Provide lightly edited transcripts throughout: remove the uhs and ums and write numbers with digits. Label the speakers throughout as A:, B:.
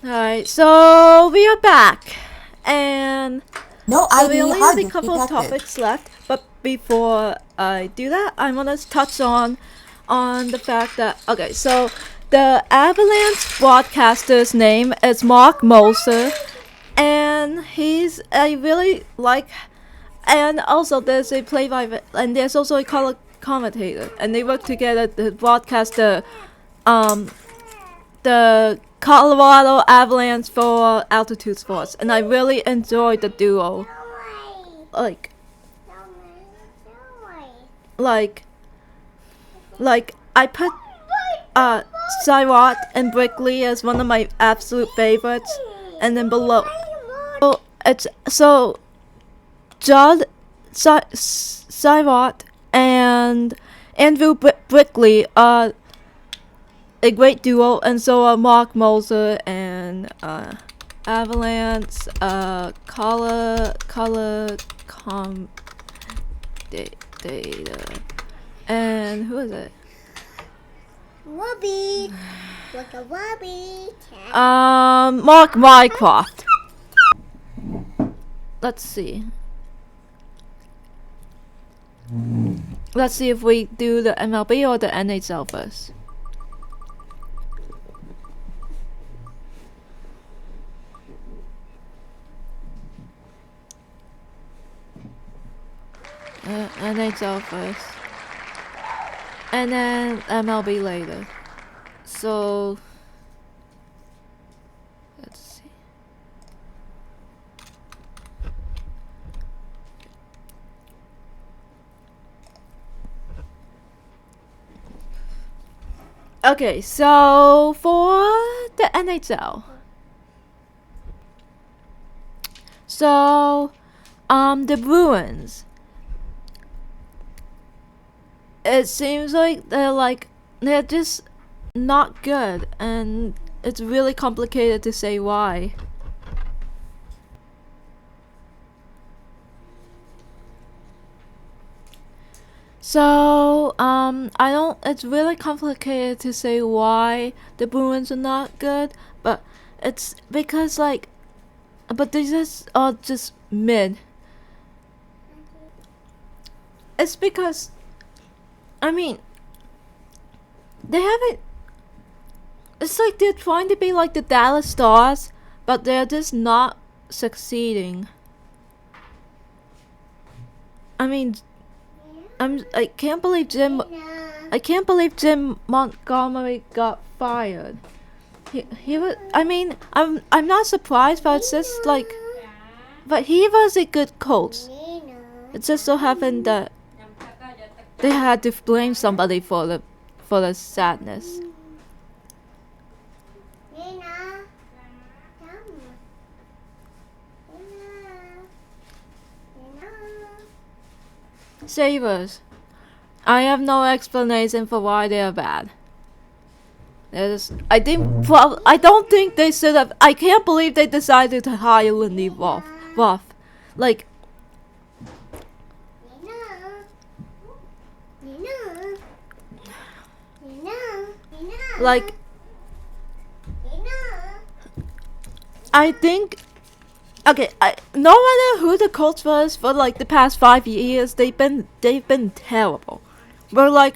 A: Alright, so we are back, and
B: No
A: so we
B: ID
A: only
B: hard
A: have a couple of
B: detected.
A: topics left. But before I do that, I want to touch on the fact that so the Avalanche broadcaster's name is Mark Moser, and he's I really like, and also there's a and there's also a color commentator, and they work together to broadcast the Colorado Avalanche for altitude sports, and I really enjoyed the duo. Like, like, I put Cyrot and Brickley as one of my absolute favorites, and then below, so Judd, Cyrot, and Andrew Brickley are a great duo, and so are Mark Moser and Avalanche, color data, and who is it?
C: Wubby, like a wubby.
A: Mark Mycroft. Let's see. Let's see if we do the MLB or the NHL first. NHL first, and then MLB later. So let's see. Okay, so for the NHL, so the Bruins. It seems like they're just not good, and it's really complicated to say why. So it's really complicated to say why the Bruins are not good, but it's because but they just are just mid. It's because, I mean, they haven't. It's like they're trying to be like the Dallas Stars, but they're just not succeeding. I mean, I can't believe Jim Montgomery got fired. He was. I mean, I'm not surprised, but it's just but he was a good coach. It just so happened that they had to blame somebody for the sadness. Savers. I have no explanation for why they are bad. I don't think they should have. I can't believe they decided to hire Lindy Ruff. Like, like, I think. Okay, no matter who the coach was for like the past 5 years, they've been terrible. But like,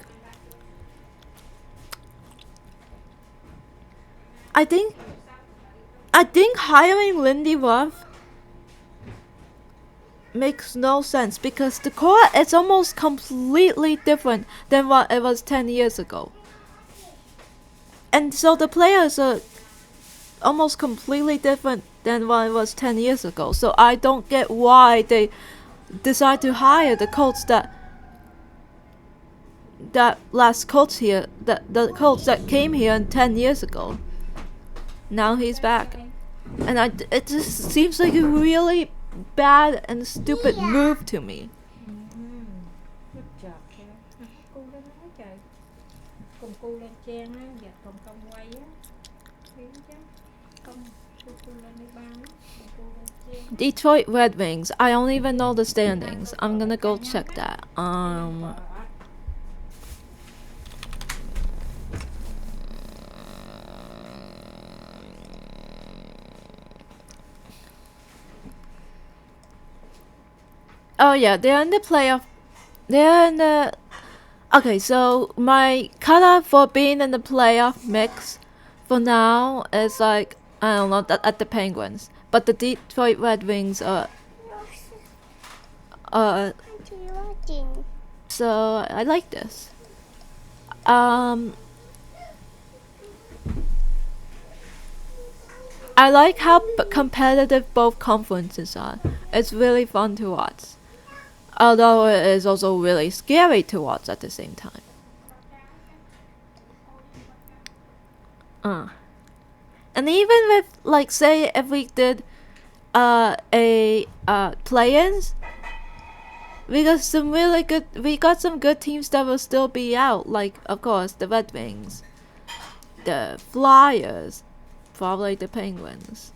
A: I think hiring Lindy Ruff makes no sense because the core is almost completely different than what it was 10 years ago. And so the players are almost completely different than what it was 10 years ago. So I don't get why they decide to hire the coach that last coach here, the coach that came here 10 years ago. Now he's back. And it just seems like a really bad and stupid move to me. Detroit Red Wings. I don't even know the standings. I'm gonna go check that. Oh yeah, they're in the playoff. They're in the. Okay, so my cutoff for being in the playoff mix for now is like I don't know at the Penguins, but the Detroit Red Wings are. Uh,
C: What are you watching?
A: so I like this. I like how competitive both conferences are. It's really fun to watch. Although it is also really scary to watch at the same time. And even with, like, say if we did a play-ins, we got some good teams that will still be out, like of course the Red Wings, the Flyers, probably the Penguins.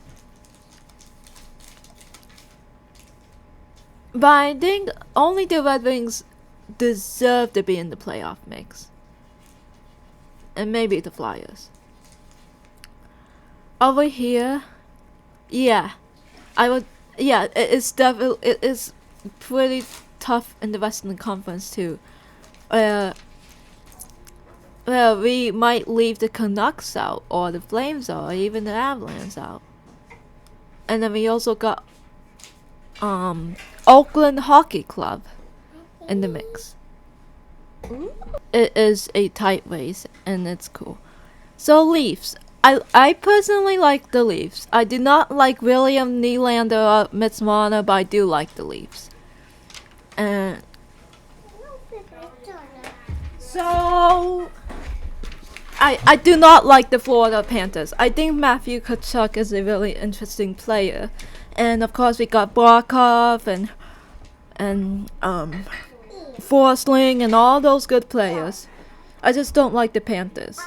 A: But I think only the Red Wings deserve to be in the playoff mix. And maybe the Flyers. Over here, yeah, it is pretty tough in the Western Conference too. Well, we might leave the Canucks out, or the Flames out, or even the Avalanche out. And then we also got Oakland Hockey Club in the mix. It is a tight race and it's cool. So Leafs. I personally like the Leafs. I do not like William Nylander or Mitch Marner, but I do like the Leafs. And so I do not like the Florida Panthers. I think Matthew Tkachuk is a really interesting player. And of course we got Barkov and Forsling and all those good players. I just don't like the Panthers.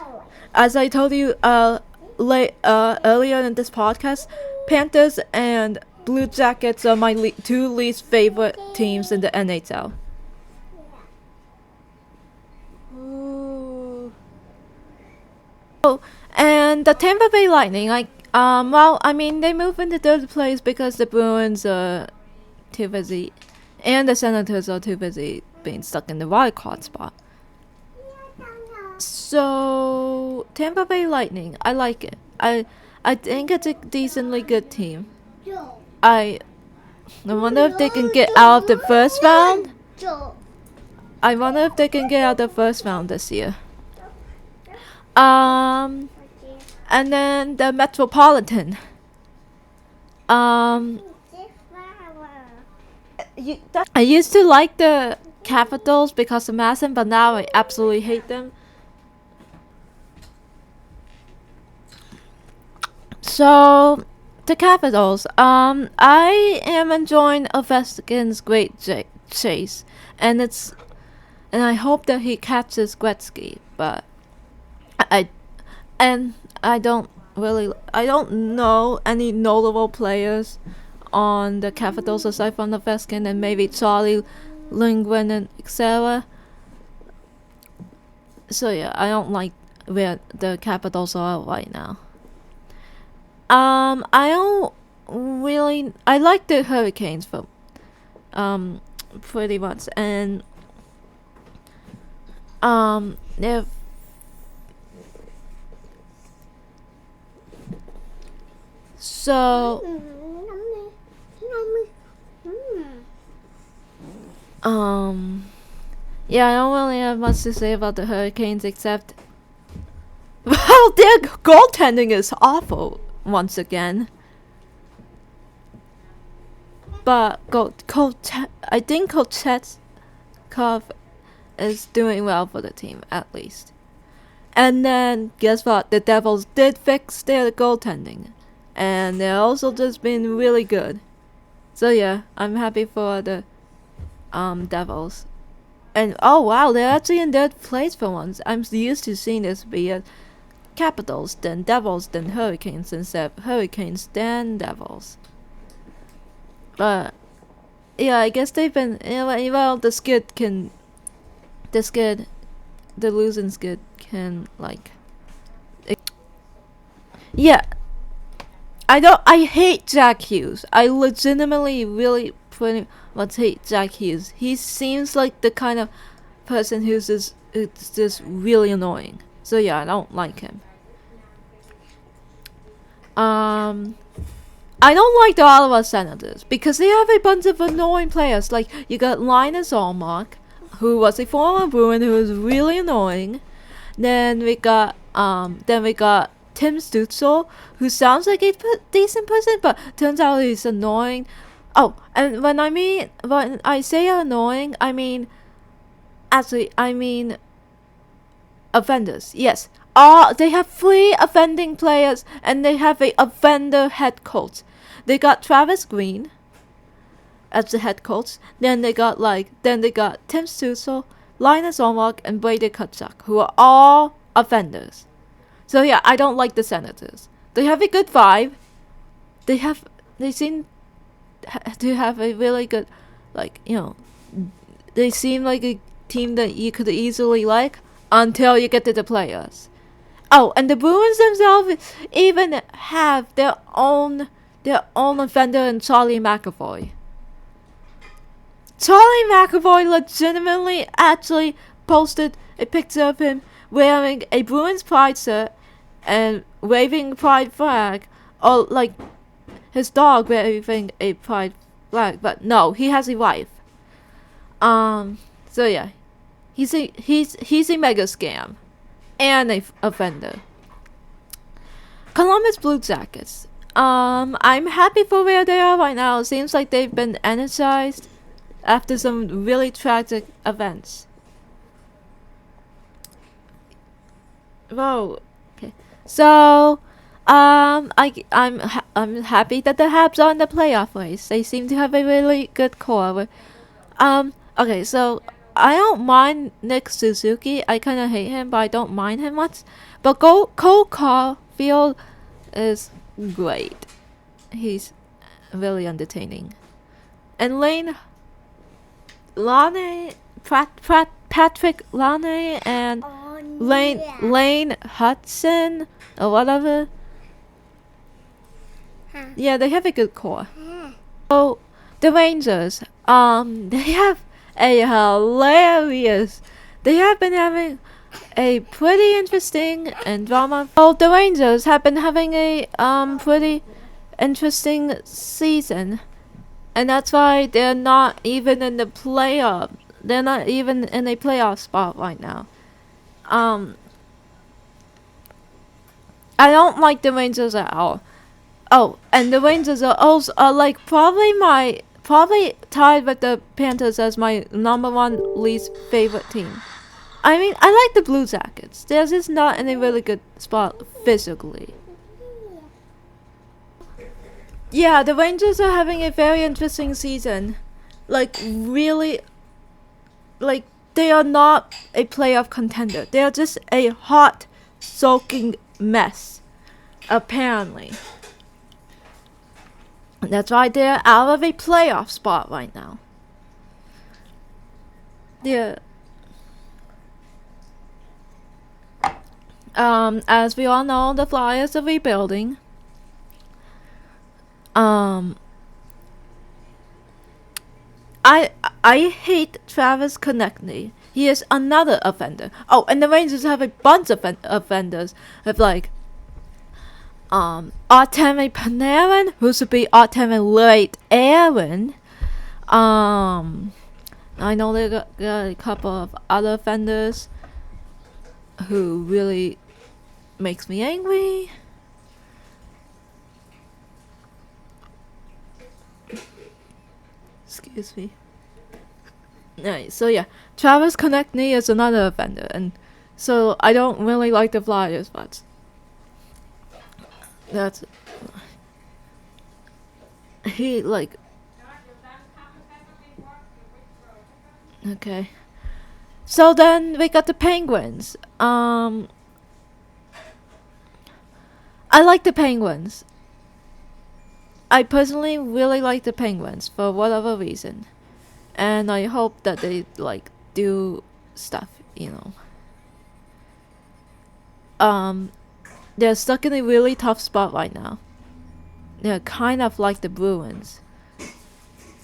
A: As I told you earlier in this podcast, Panthers and Blue Jackets are my two least favorite teams in the NHL. Ooh. Oh, and the Tampa Bay Lightning, they moved into third place because the Bruins are too busy, and the Senators are too busy being stuck in the wild card spot. So Tampa Bay Lightning, I like it. I think it's a decently good team. I wonder if they can get out of the first round. I wonder if they can get out of the first round this year. And then the Metropolitan. I used to like the Capitals because of Madison, but now I absolutely hate them. So, the Capitals. I am enjoying Ovechkin's great chase, and I hope that he catches Gretzky. But I don't know any notable players on the Capitals aside from Ovechkin and maybe Charlie Lindgren and etc. So yeah, I don't like where the Capitals are right now. I like the Hurricanes for pretty much, and they're so yeah, I don't really have much to say about the Hurricanes except well, their goaltending is awful once again. But I think Kochetkov is doing well for the team, at least. And then, guess what? The Devils did fix their goaltending. And they're also just been really good. So yeah, I'm happy for the Devils. And oh wow, they're actually in third place for once. I'm used to seeing this be Capitals, then Devils, then Hurricanes, instead of Hurricanes, then Devils. But yeah, I guess they've been well. The losing skid can like. Yeah, I hate Jack Hughes. I legitimately really pretty much hate Jack Hughes. He seems like the kind of person who's just really annoying. So yeah, I don't like him. I don't like the Ottawa Senators because they have a bunch of annoying players. Like you got Linus Allmark, who was a former Bruin who was really annoying. Then we got Tim Stützle, who sounds like a decent person, but turns out he's annoying. Oh, and when I say annoying, I mean offenders. Yes. They have 3 offending players, and they have a offender head coach. They got Travis Green as the head coach. Then they got Tim Stützle, Linus Allmark, and Brady Tkachuk, who are all offenders. So yeah, I don't like the Senators. They have a good vibe. They seem to have a really good, they seem like a team that you could easily like until you get to the playoffs. Oh, and the Bruins themselves even have their own offender in Charlie McAvoy. Charlie McAvoy legitimately actually posted a picture of him wearing a Bruins pride shirt and waving a pride flag, or like his dog waving a pride flag. But no, he has a wife. So yeah, he's a mega scam and a offender. Columbus Blue Jackets. I'm happy for where they are right now. It seems like they've been energized after some really tragic events. Whoa. Okay. So, I'm happy that the Habs are in the playoff race. They seem to have a really good core. Okay. So I don't mind Nick Suzuki. I kind of hate him, but I don't mind him much. But Cole Caulfield is great. He's really entertaining. And Patrick Lane and Lane Hudson or whatever. Yeah, they have a good core. So the Rangers, they have a hilarious. They have been having a pretty interesting and drama. Oh, the Rangers have been having a pretty interesting season, and that's why they're not even in the playoff. They're not even in a playoff spot right now. I don't like the Rangers at all. Oh, and the Rangers are also like probably tied with the Panthers as my number 1 least favorite team. I mean, I like the Blue Jackets. They're just not in a really good spot physically. Yeah, the Rangers are having a very interesting season. Like, really, like, they are not a playoff contender. They are just a hot, soaking mess, apparently. That's why they're out of a playoff spot right now. Yeah. As we all know, the Flyers are rebuilding. I hate Travis Konechny. He is another offender. Oh, and the Rangers have a bunch of offenders. Of like, Artemi Panarin, who should be Artemi Late Aaron. I know they got a couple of other offenders who really makes me angry. Excuse me. Alright, so yeah, Travis Konechny is another offender, and so I don't really like the Flyers much. That's he like. Okay. So then we got the Penguins. I like the Penguins. I personally really like the Penguins for whatever reason. And I hope that they like do stuff, They're stuck in a really tough spot right now. They're kind of like the Bruins.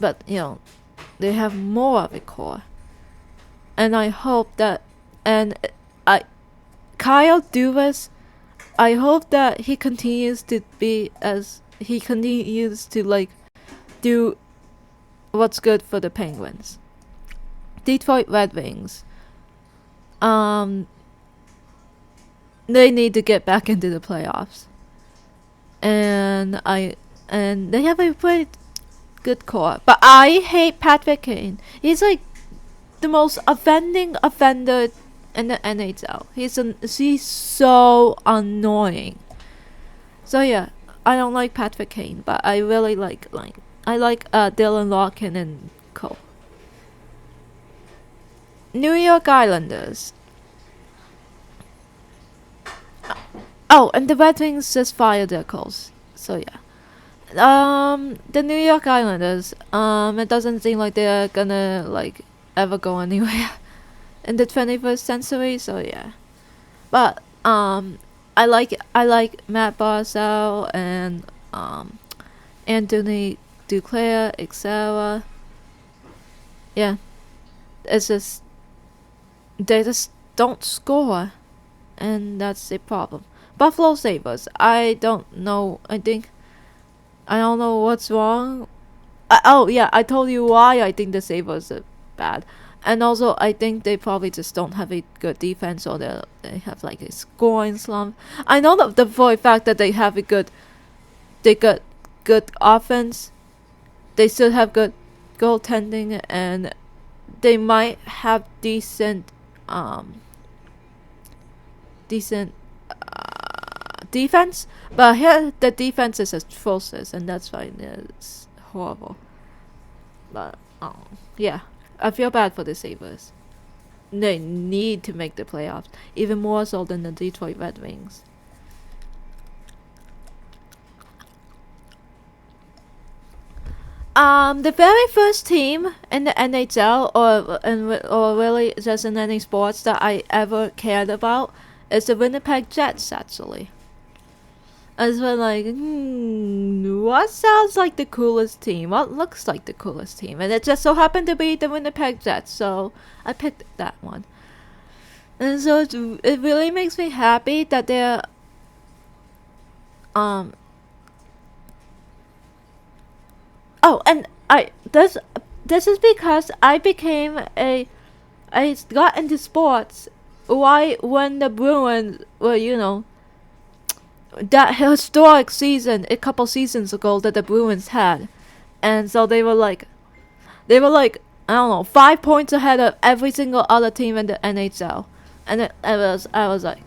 A: but they have more of a core, and I hope that I Kyle Dubas, I hope that he continues to do what's good for the Penguins. Detroit Red Wings, they need to get back into the playoffs, and they have a pretty good core. But I hate Patrick Kane. He's like the most offending offender in the NHL. He's so annoying. So yeah, I don't like Patrick Kane, but I really like Dylan Larkin and Cole. New York Islanders. Oh, and the Red Wings just fired their coach. So yeah. The New York Islanders. It doesn't seem like they're gonna ever go anywhere in the 21st century. So yeah. But I like Matt Barzal and Anthony Duclair, etc. Yeah, it's just they just don't score, and that's a problem. Buffalo Sabres. I don't know. I don't know what's wrong. I told you why I think the Sabres are bad. And also, I think they probably just don't have a good defense, or they have a scoring slump. I know that for a fact that they have good offense. They still have good goaltending, and they might have decent defense. But here, the defense is atrocious, and that's why it's horrible. But yeah. I feel bad for the Sabres. They need to make the playoffs, even more so than the Detroit Red Wings. The very first team in the NHL or really just in any sports that I ever cared about is the Winnipeg Jets, actually. I was what sounds like the coolest team? What looks like the coolest team? And it just so happened to be the Winnipeg Jets, so I picked that one. And so it really makes me happy that they're and this is because I got into sports when the Bruins were that historic season a couple seasons ago that the Bruins had, and so they were like I don't know, 5 points ahead of every single other team in the NHL, and I was like,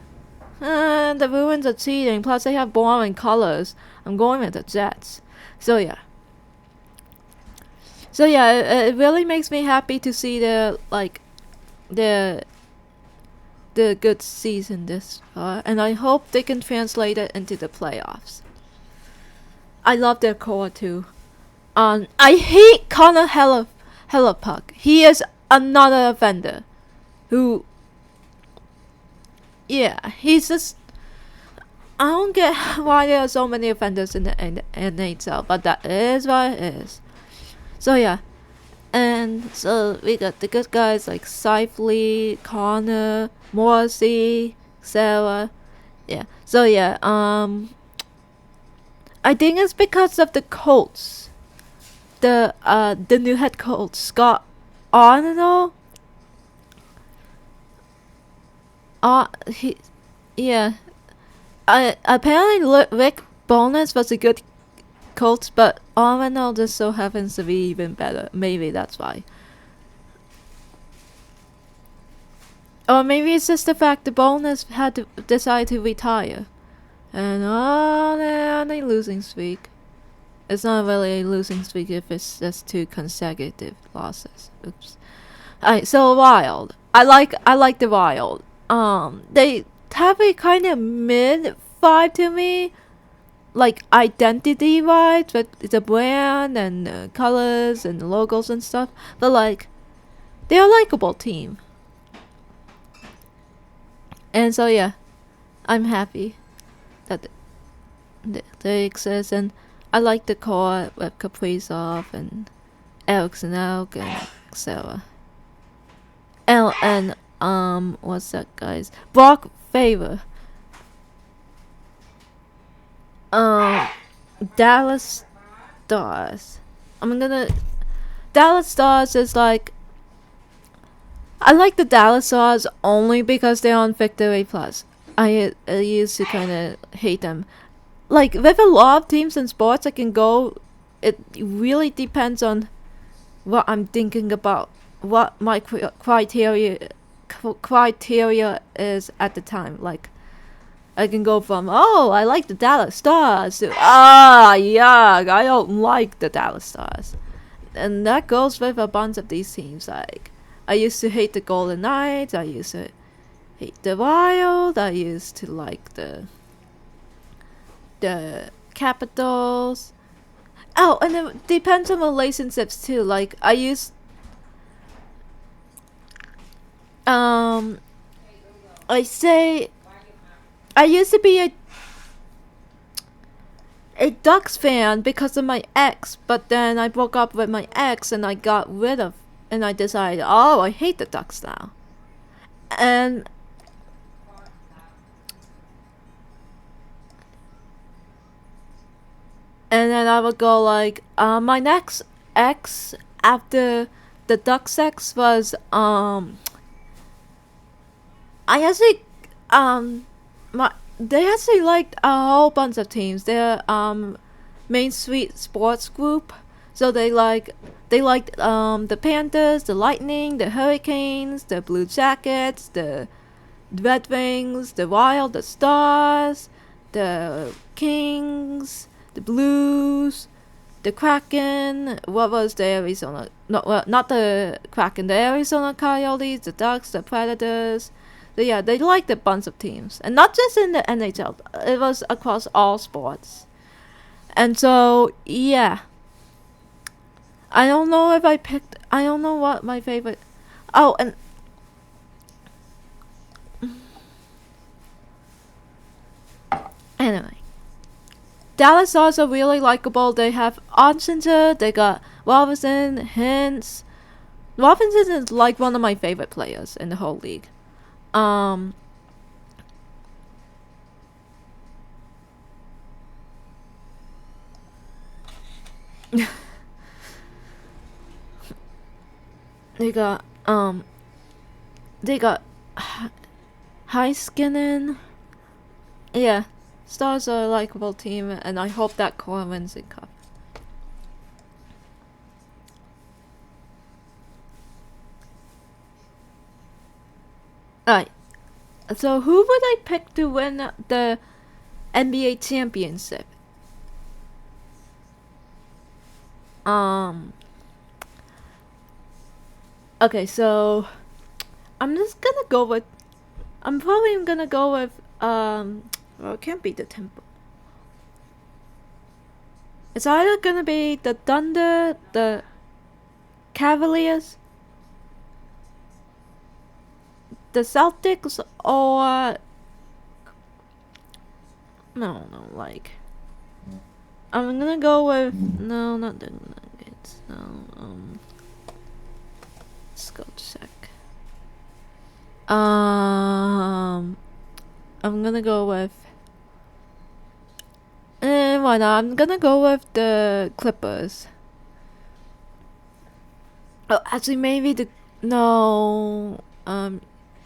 A: the Bruins are cheating. Plus they have boring colors. I'm going with the Jets. So yeah, it really makes me happy to see the good season this far, and I hope they can translate it into the playoffs. I love their core too. I hate Connor Hellepuck. He is another offender who, yeah, he's just, I don't get why there are so many offenders in the NHL, but that is what it is. So yeah, and so we got the good guys like Seifley, Connor, Morrissey, Sarah. Yeah. So yeah, I think it's because of the Colts. The new head coach, Scott Arnold. Apparently Rick Bowness was a good coach, but Arnold just so happens to be even better. Maybe that's why. Or maybe it's just the fact the Bowness had to decide to retire. And they're on a losing streak. It's not really a losing streak if it's just 2 consecutive losses. Oops. Alright, so Wild. I like the Wild. They have a kind of mid vibe to me. Like identity vibes with the brand and colors and logos and stuff. But they're a likable team. And so yeah, I'm happy that they exist, and I like the core with Kaprizov and Erickson, Elk, and Sarah. And what's that guy's? Brock Favor. Dallas Stars. Dallas Stars is like, I like the Dallas Stars only because they're on Victory Plus. I used to kind of hate them. Like, with a lot of teams in sports, I can go. It really depends on what I'm thinking about, what my criteria is at the time. Like, I can go from, oh, I like the Dallas Stars, to, yeah, I don't like the Dallas Stars. And that goes with a bunch of these teams. Like, I used to hate the Golden Knights, I used to hate the Wild, I used to like the Capitals. Oh, and it depends on relationships too. Like, I used to be a Ducks fan because of my ex, but then I broke up with my ex and I decided, oh, I hate the Ducks now. And then I would go like, my next ex after the Ducks ex was, they actually liked a whole bunch of teams. They're Main Street Sports Group, so they liked the Panthers, the Lightning, the Hurricanes, the Blue Jackets, the Red Wings, the Wild, the Stars, the Kings, the Blues, the Kraken. What was the Arizona? Not the Kraken. The Arizona Coyotes, the Ducks, the Predators. Yeah, they liked a bunch of teams, and not just in the NHL. It was across all sports. And so, yeah. I don't know if I picked. I don't know what my favorite. Oh, and anyway, Dallas Stars are really likable. They have Oettinger, they got Robinson, Hintz. Robinson is like one of my favorite players in the whole league. They got Heiskanen. Yeah, Stars are a likable team, and I hope that Core wins the cup. Alright, so who would I pick to win the NBA championship? Okay, so I'm probably gonna go with well, it can't be the Temple. It's either gonna be the Thunder, the Cavaliers, the Celtics, or no, like I'm gonna go with not the Nuggets. No, let's go check. I'm gonna go with. Why not? I'm gonna go with the Clippers. Oh, actually, maybe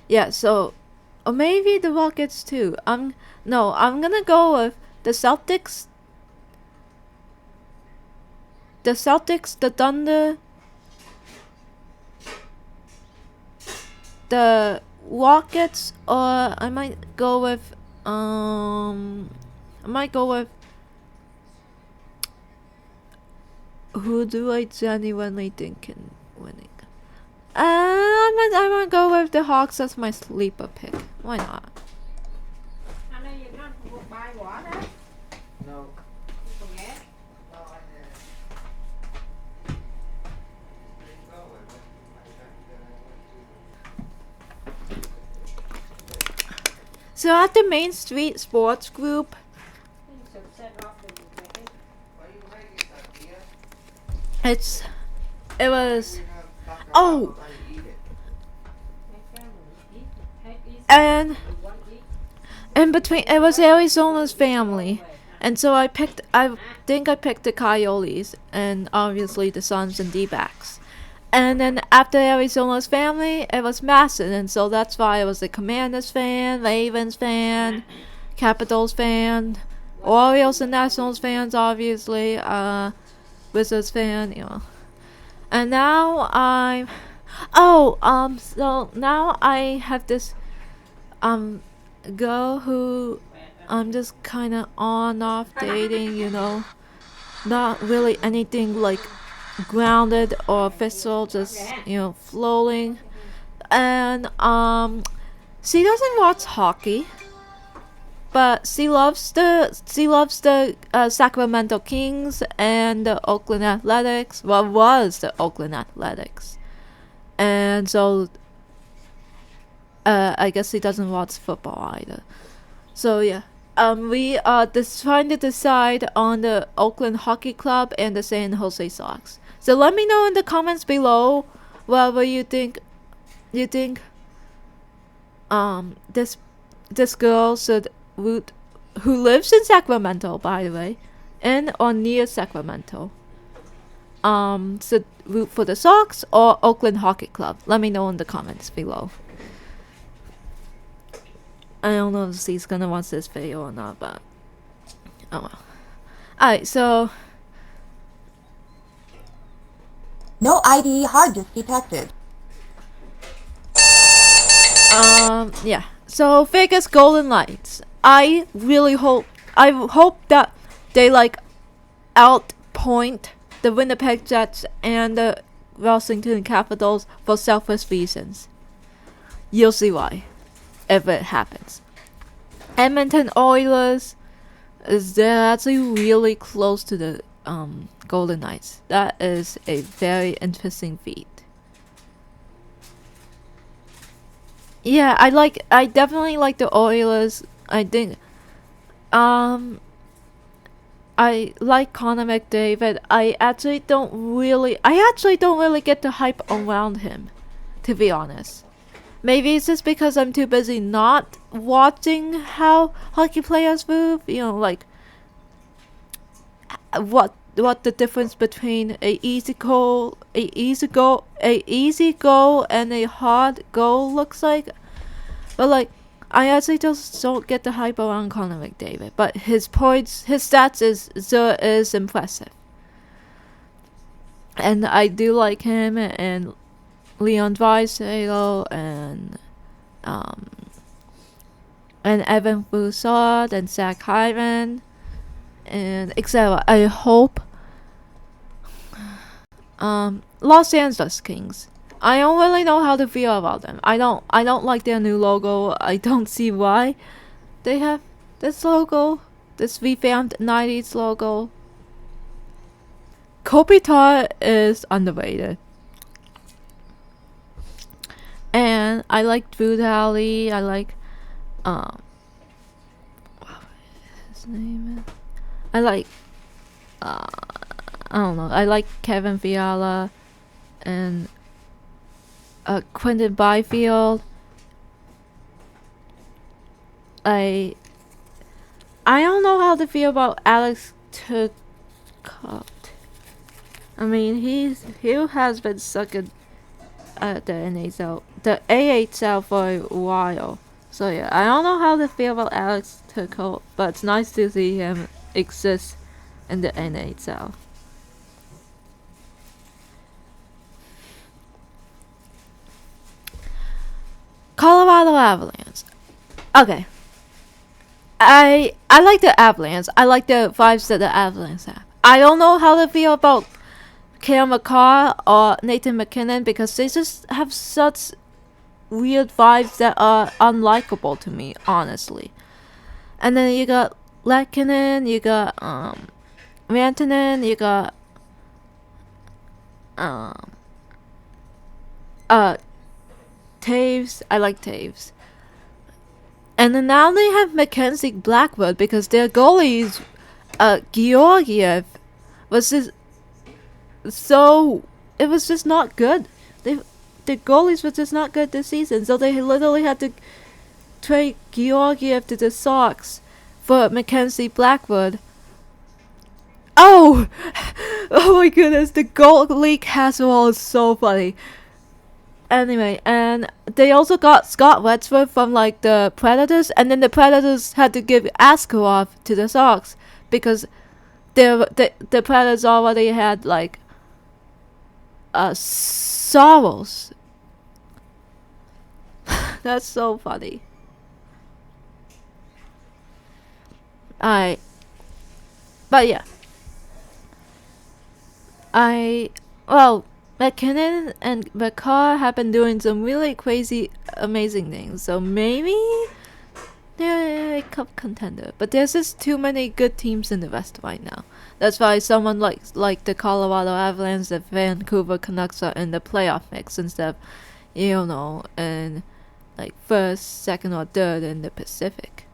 A: yeah. So, or maybe the Rockets too. I'm gonna go with the Celtics. The Celtics, the Thunder, the Rockets, or I might go with who do I genuinely think can winning? I might go with the Hawks as my sleeper pick. Why not?
B: No.
A: So at the Main Street Sports Group, it's it was. Oh, and in between, it was Arizona's family, and so I think I picked the Coyotes, and obviously the Suns and D-backs. And then after Arizona's family, it was Masson, and so that's why I was a Commanders fan, Ravens fan, Capitals fan, Orioles and Nationals fans, obviously, Wizards fan, And now so now I have this, girl who I'm just kind of on off dating, not really anything like grounded or official, just floating. And she doesn't watch hockey, but she loves the Sacramento Kings and the Oakland Athletics. Well, was the Oakland Athletics, and so I guess she doesn't watch football either. So yeah, we are just trying to decide on the Oakland Hockey Club and the San Jose Sox. So let me know in the comments below whether you think this girl should root, who lives in Sacramento, by the way, in or near Sacramento, should root for the Sox or Oakland Hockey Club. Let me know in the comments below. I don't know if she's gonna watch this video or not, but oh well. Alright, so
B: No ID hard disk detected.
A: yeah. So Vegas Golden Knights. I hope that they outpoint the Winnipeg Jets and the Washington Capitals for selfish reasons. You'll see why if it happens. Edmonton Oilers they're actually really close to the Golden Knights. That is a very interesting feat. Yeah, I definitely like the Oilers. I think I like Connor McDavid. I actually don't really get the hype around him, to be honest. Maybe it's just because I'm too busy not watching how hockey players move. What the difference between a easy goal, and a hard goal looks like. But I actually just don't get the hype around Connor McDavid. But his stats is impressive, and I do like him and Leon Draisaitl and Evan Broussard and Zach Hyman and etc. I hope Los Angeles Kings. I don't really know how to feel about them. I don't like their new logo. I don't see why they have this logo, this revamped 90s logo. Kopitar is underrated. And I like Drew Doughty. I like what his name is. I like I don't know. I like Kevin Fiala and Quentin Byfield. I don't know how to feel about Alex Turcotte. I mean, he has been sucking at the NHL, the AHL for a while. So yeah, I don't know how to feel about Alex Turcotte, but it's nice to see him exist in the NHL. Colorado Avalanche. Okay. I like the Avalanche. I like the vibes that the Avalanche have. I don't know how to feel about Cale Makar or Nathan McKinnon because they just have such weird vibes that are unlikable to me, honestly. And then you got Lehkonen, you got Rantanen, you got Taves. I like Taves. And then now they have Mackenzie Blackwood because their goalies, Georgiev, was just so it was just not good. The goalies were just not good this season, so they literally had to trade Georgiev to the Sox for Mackenzie Blackwood. Oh! Oh my goodness, the goalie casserole is so funny. Anyway, and they also got Scott Wetsworth from like the Predators, and then the Predators had to give Askarov to the Sox because the Predators already had like Sorrows. That's so funny. But yeah. McKinnon and McCarr have been doing some really crazy, amazing things. So maybe they're a cup contender. But there's just too many good teams in the West right now. That's why someone like the Colorado Avalanche, the Vancouver Canucks are in the playoff mix instead of, in like first, second, or third in the Pacific.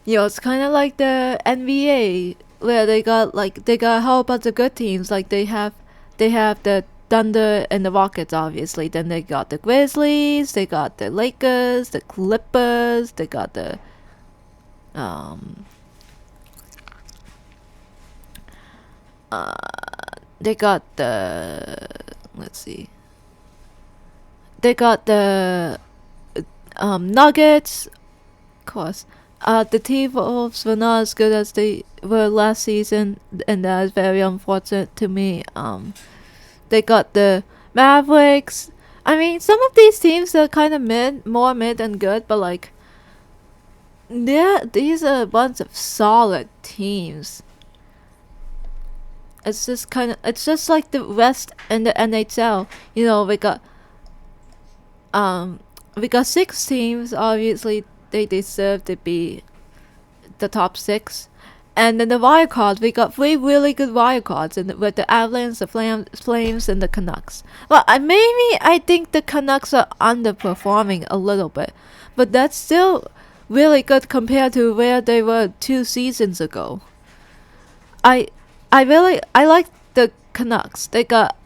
A: It's kind of like the NBA where they got a whole bunch of good teams. Like they have the Thunder and the Rockets, obviously. Then they got the Grizzlies, they got the Lakers, the Clippers, they got the they got the they got the Nuggets, of course. The T-Wolves were not as good as they were last season, and that is very unfortunate to me. They got the Mavericks. I mean, some of these teams are kind of more mid than good, but like, these are a bunch of solid teams. It's just like the West and the NHL. We got 6 teams. Obviously, they deserve to be the top 6. And then the wild cards, we got 3 really good wild cards, with the Avalanche, the Flames, and the Canucks. Well, I think the Canucks are underperforming a little bit, but that's still really good compared to where they were 2 seasons ago. I like the Canucks. They got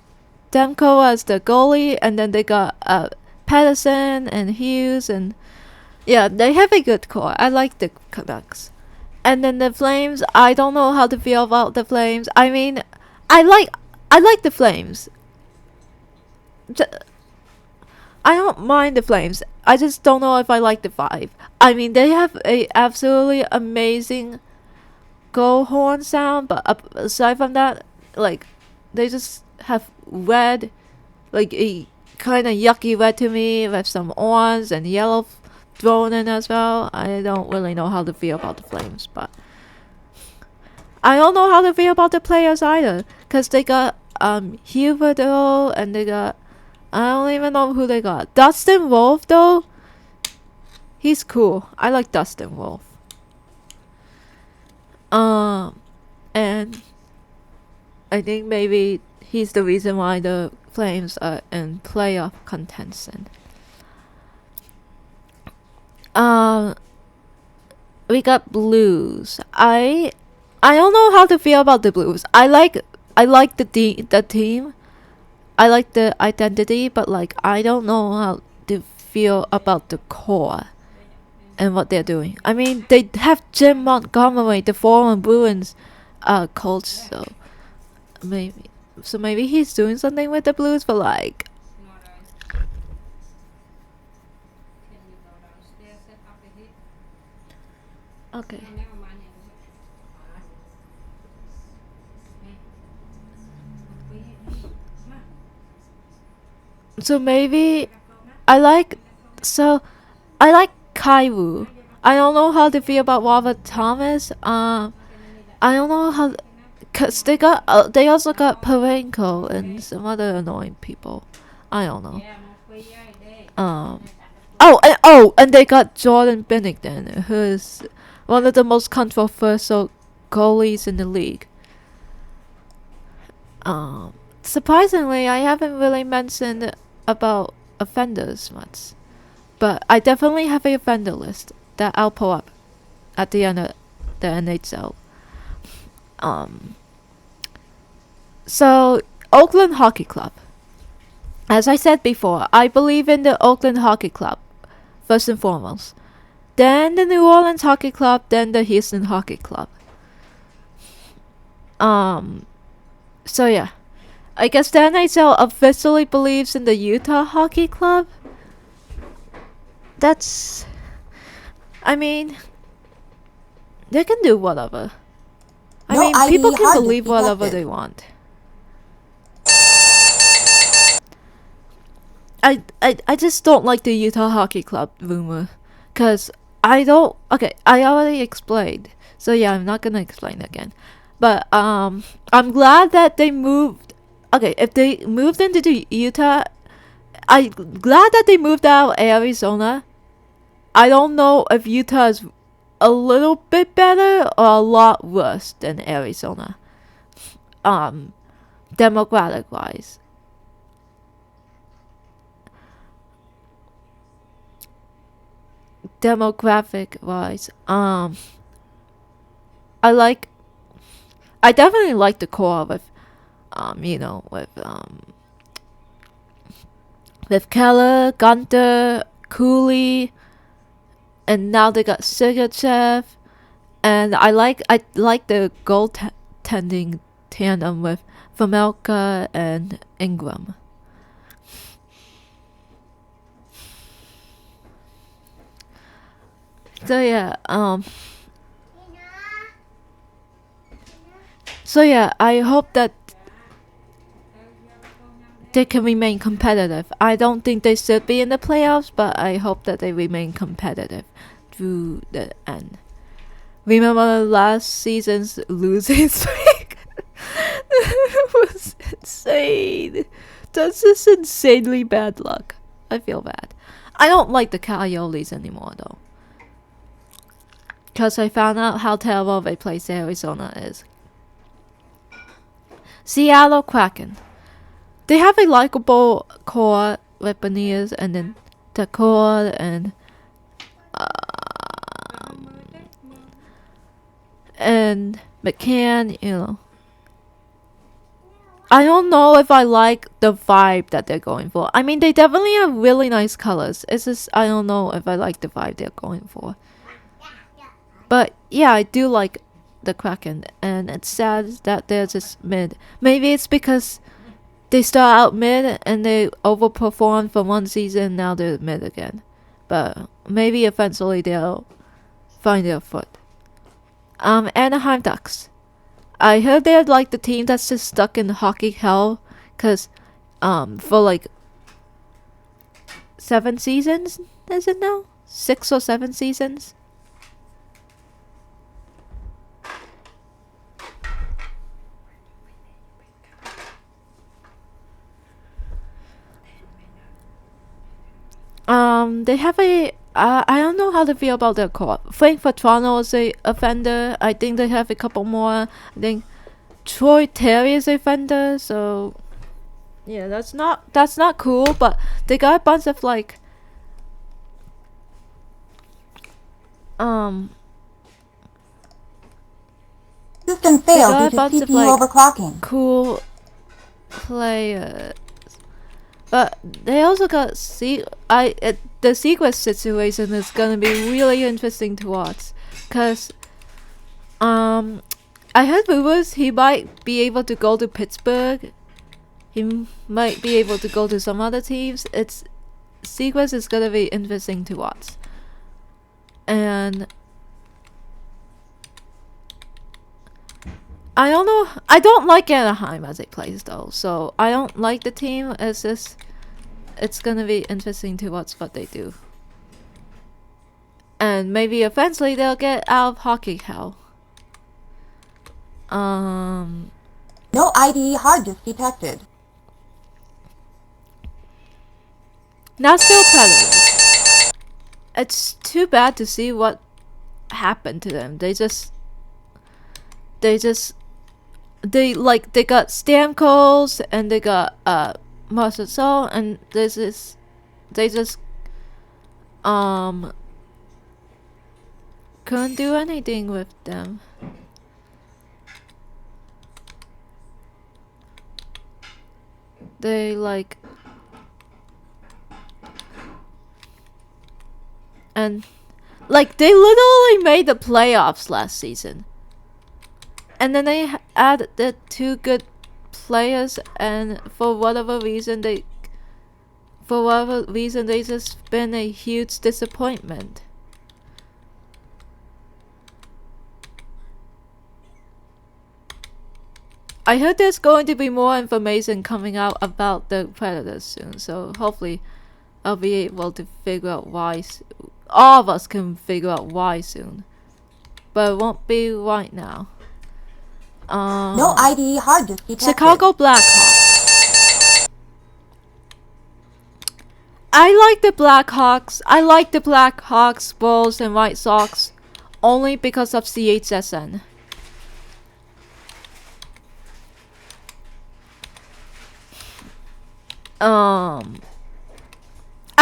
A: Demko as the goalie, and then they got Patterson and Hughes, and yeah, they have a good core. I like the Canucks. And then the Flames, I don't know how to feel about the Flames. I mean, I like the Flames. I don't mind the Flames. I just don't know if I like the 5. I mean, they have a absolutely amazing goal horn sound, but aside from that, like, they just have red, like a kind of yucky red to me, with some orange and yellow thrown in as well. I don't really know how to feel about the Flames, but I don't know how to feel about the players either, because they got Huberdeau, and they got, I don't even know who they got. Dustin Wolf, though, he's cool. I like Dustin Wolf. And I think maybe he's the reason why the Flames are in playoff contention. We got Blues. I don't know how to feel about the Blues. I like the team. I like the identity, but like, I don't know how to feel about the core and what they're doing. I mean, they have Jim Montgomery, the former Bruins coach, so maybe he's doing something with the Blues, but like, okay. So maybe I like Kaiwu. I don't know how to feel about Robert Thomas. I don't know how, cause they also got Parenko and some other annoying people. I don't know. And they got Jordan Binnington, who is one of the most controversial goalies in the league. Surprisingly, I haven't really mentioned about offenders much, but I definitely have a offender list that I'll pull up at the end of the NHL. So Oakland Hockey Club. As I said before, I believe in the Oakland Hockey Club first and foremost. Then the New Orleans Hockey Club, then the Houston Hockey Club. So yeah. I guess the NHL officially believes in the Utah Hockey Club. That's... I mean... They can do whatever. I mean, people can believe whatever they want. I just don't like the Utah Hockey Club rumor. Because I don't... Okay, I already explained. So yeah, I'm not gonna explain again. But I'm glad that they moved. Okay, if they moved into the Utah, I'm glad that they moved out of Arizona. I don't know if Utah is a little bit better or a lot worse than Arizona. Demographic wise. I definitely like the core with with Keller, Gunter, Cooley, and now they got Sergachev, and I like the goaltending tandem with Vejmelka and Ingram. So yeah, I hope that they can remain competitive. I don't think they should be in the playoffs, but I hope that they remain competitive through the end. Remember last season's losing streak? It was insane. That's just insanely bad luck. I feel bad. I don't like the Coyotes anymore though, because I found out how terrible they place Arizona is. Seattle Kraken. They have a likable core with Beniers and then the core and McCann, I don't know if I like the vibe that they're going for. I mean, they definitely have really nice colors. It's just, I don't know if I like the vibe they're going for. But yeah, I do like the Kraken, and it's sad that they're just mid. Maybe it's because they start out mid and they overperformed for one season, now they're mid again. But maybe eventually they'll find their foot. Anaheim Ducks. I heard they're like the team that's just stuck in hockey hell, cause for like 7 seasons, is it now? 6 or 7 seasons? They have a I don't know how to feel about their core. Frank Toronto is a offender. I think they have a couple more. I think Troy Terry is a offender. So yeah, that's not cool. But they got a bunch of like
B: System failed due to CPU overclocking.
A: Cool players. But they also got the Sequest situation is gonna be really interesting to watch, cause I heard rumors he might be able to go to Pittsburgh. He might be able to go to some other teams. Sequest is gonna be interesting to watch, and I don't know. I don't like Anaheim as a place though, so I don't like the team. It's gonna be interesting to watch what they do, and maybe eventually they'll get out of hockey hell.
B: No ID hard disk detected.
A: Nashville Predators. It's too bad to see what happened to them. They got Stamkos and they got Marcel, and they just couldn't do anything with them. They like, and like they literally made the playoffs last season, and then they added the 2 good players, and for whatever reason they just been a huge disappointment. I heard there's going to be more information coming out about the Predators soon, so hopefully I'll be able to figure out why. All of us can figure out why soon, but it won't be right now.
B: No ID hard disk detected.
A: Chicago Blackhawks. I like the Blackhawks. I like the Blackhawks, Bulls, and White Sox only because of CHSN.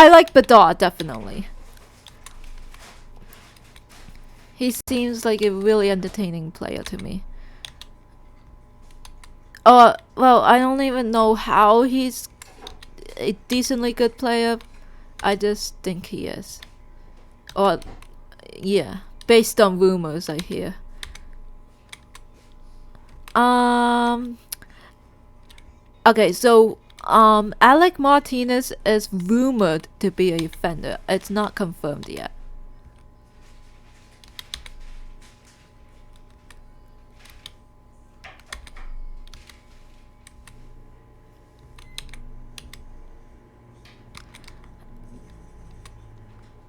A: I like Bedard, definitely. He seems like a really entertaining player to me. Well, I don't even know how he's a decently good player. I just think he is. Or, yeah, based on rumors I hear. Okay, so Alec Martinez is rumored to be a defender. It's not confirmed yet.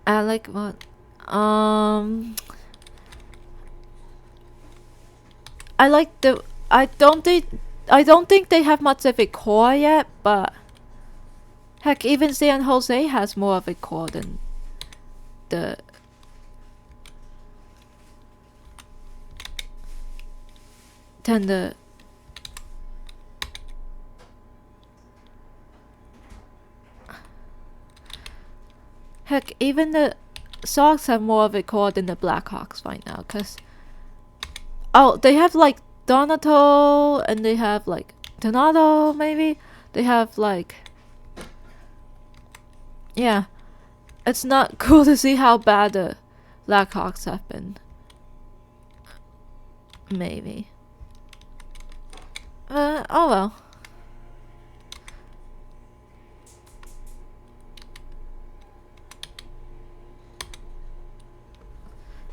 A: Alec I don't think they have much of a core yet, but heck, even San Jose has more of a core than the heck, even the Sox have more of a core than the Blackhawks right now, cause they have like Donato, and they have like Donato, maybe they have like, yeah, it's not cool to see how bad the Blackhawks have been. Maybe. Oh well.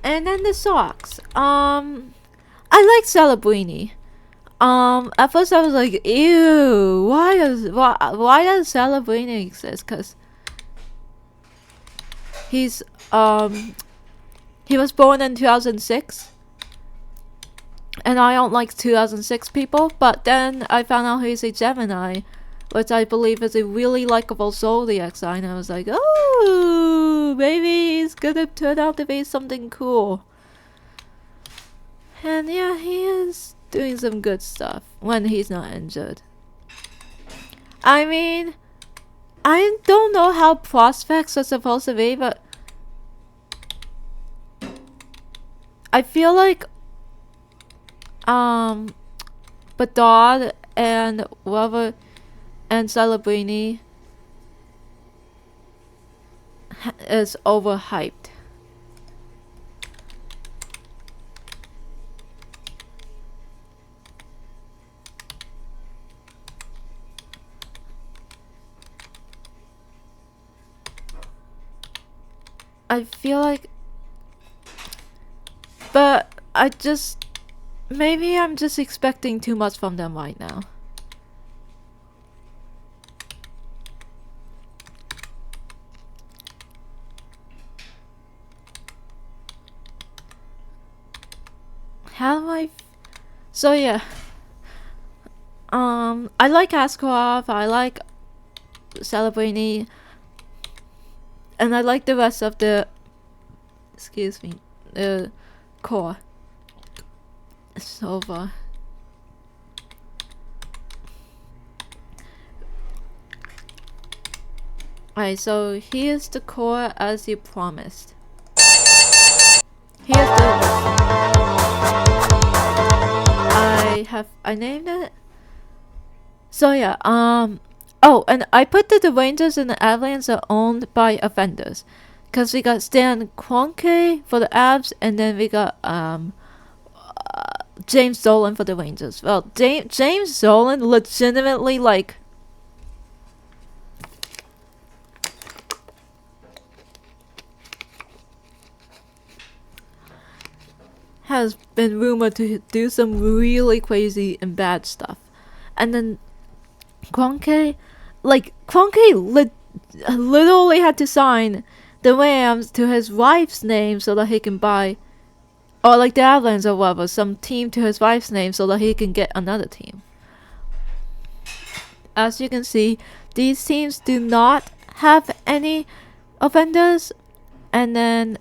A: And then the Sox. I like Celebrini. At first I was like, ew, why does Celebrini exist? Cause he's he was born in 2006, and I don't like 2006 people. But then I found out he's a Gemini, which I believe is a really likable zodiac sign. I was like, oh, maybe he's gonna turn out to be something cool. And yeah, he is doing some good stuff when he's not injured. I mean, I don't know how prospects are supposed to be, but I feel like Bedard and whoever and Celebrini is overhyped. I feel like, but maybe I'm just expecting too much from them right now. So yeah, I like Askarov, I like Celebrini, and I like the rest of the, core. It's over. Alright, so here's the core as you promised. Here's the I named it. So yeah, oh, and I put that the Rangers and the Avalanche are owned by offenders, cause we got Stan Kroenke for the Avs, and then we got James Dolan for the Rangers. Well, James Dolan legitimately has been rumored to do some really crazy and bad stuff, and then Kroenke literally had to sign the Rams to his wife's name so that he can buy, or like the Avalanche or whatever, some team to his wife's name so that he can get another team. As you can see, these teams do not have any offenders, and then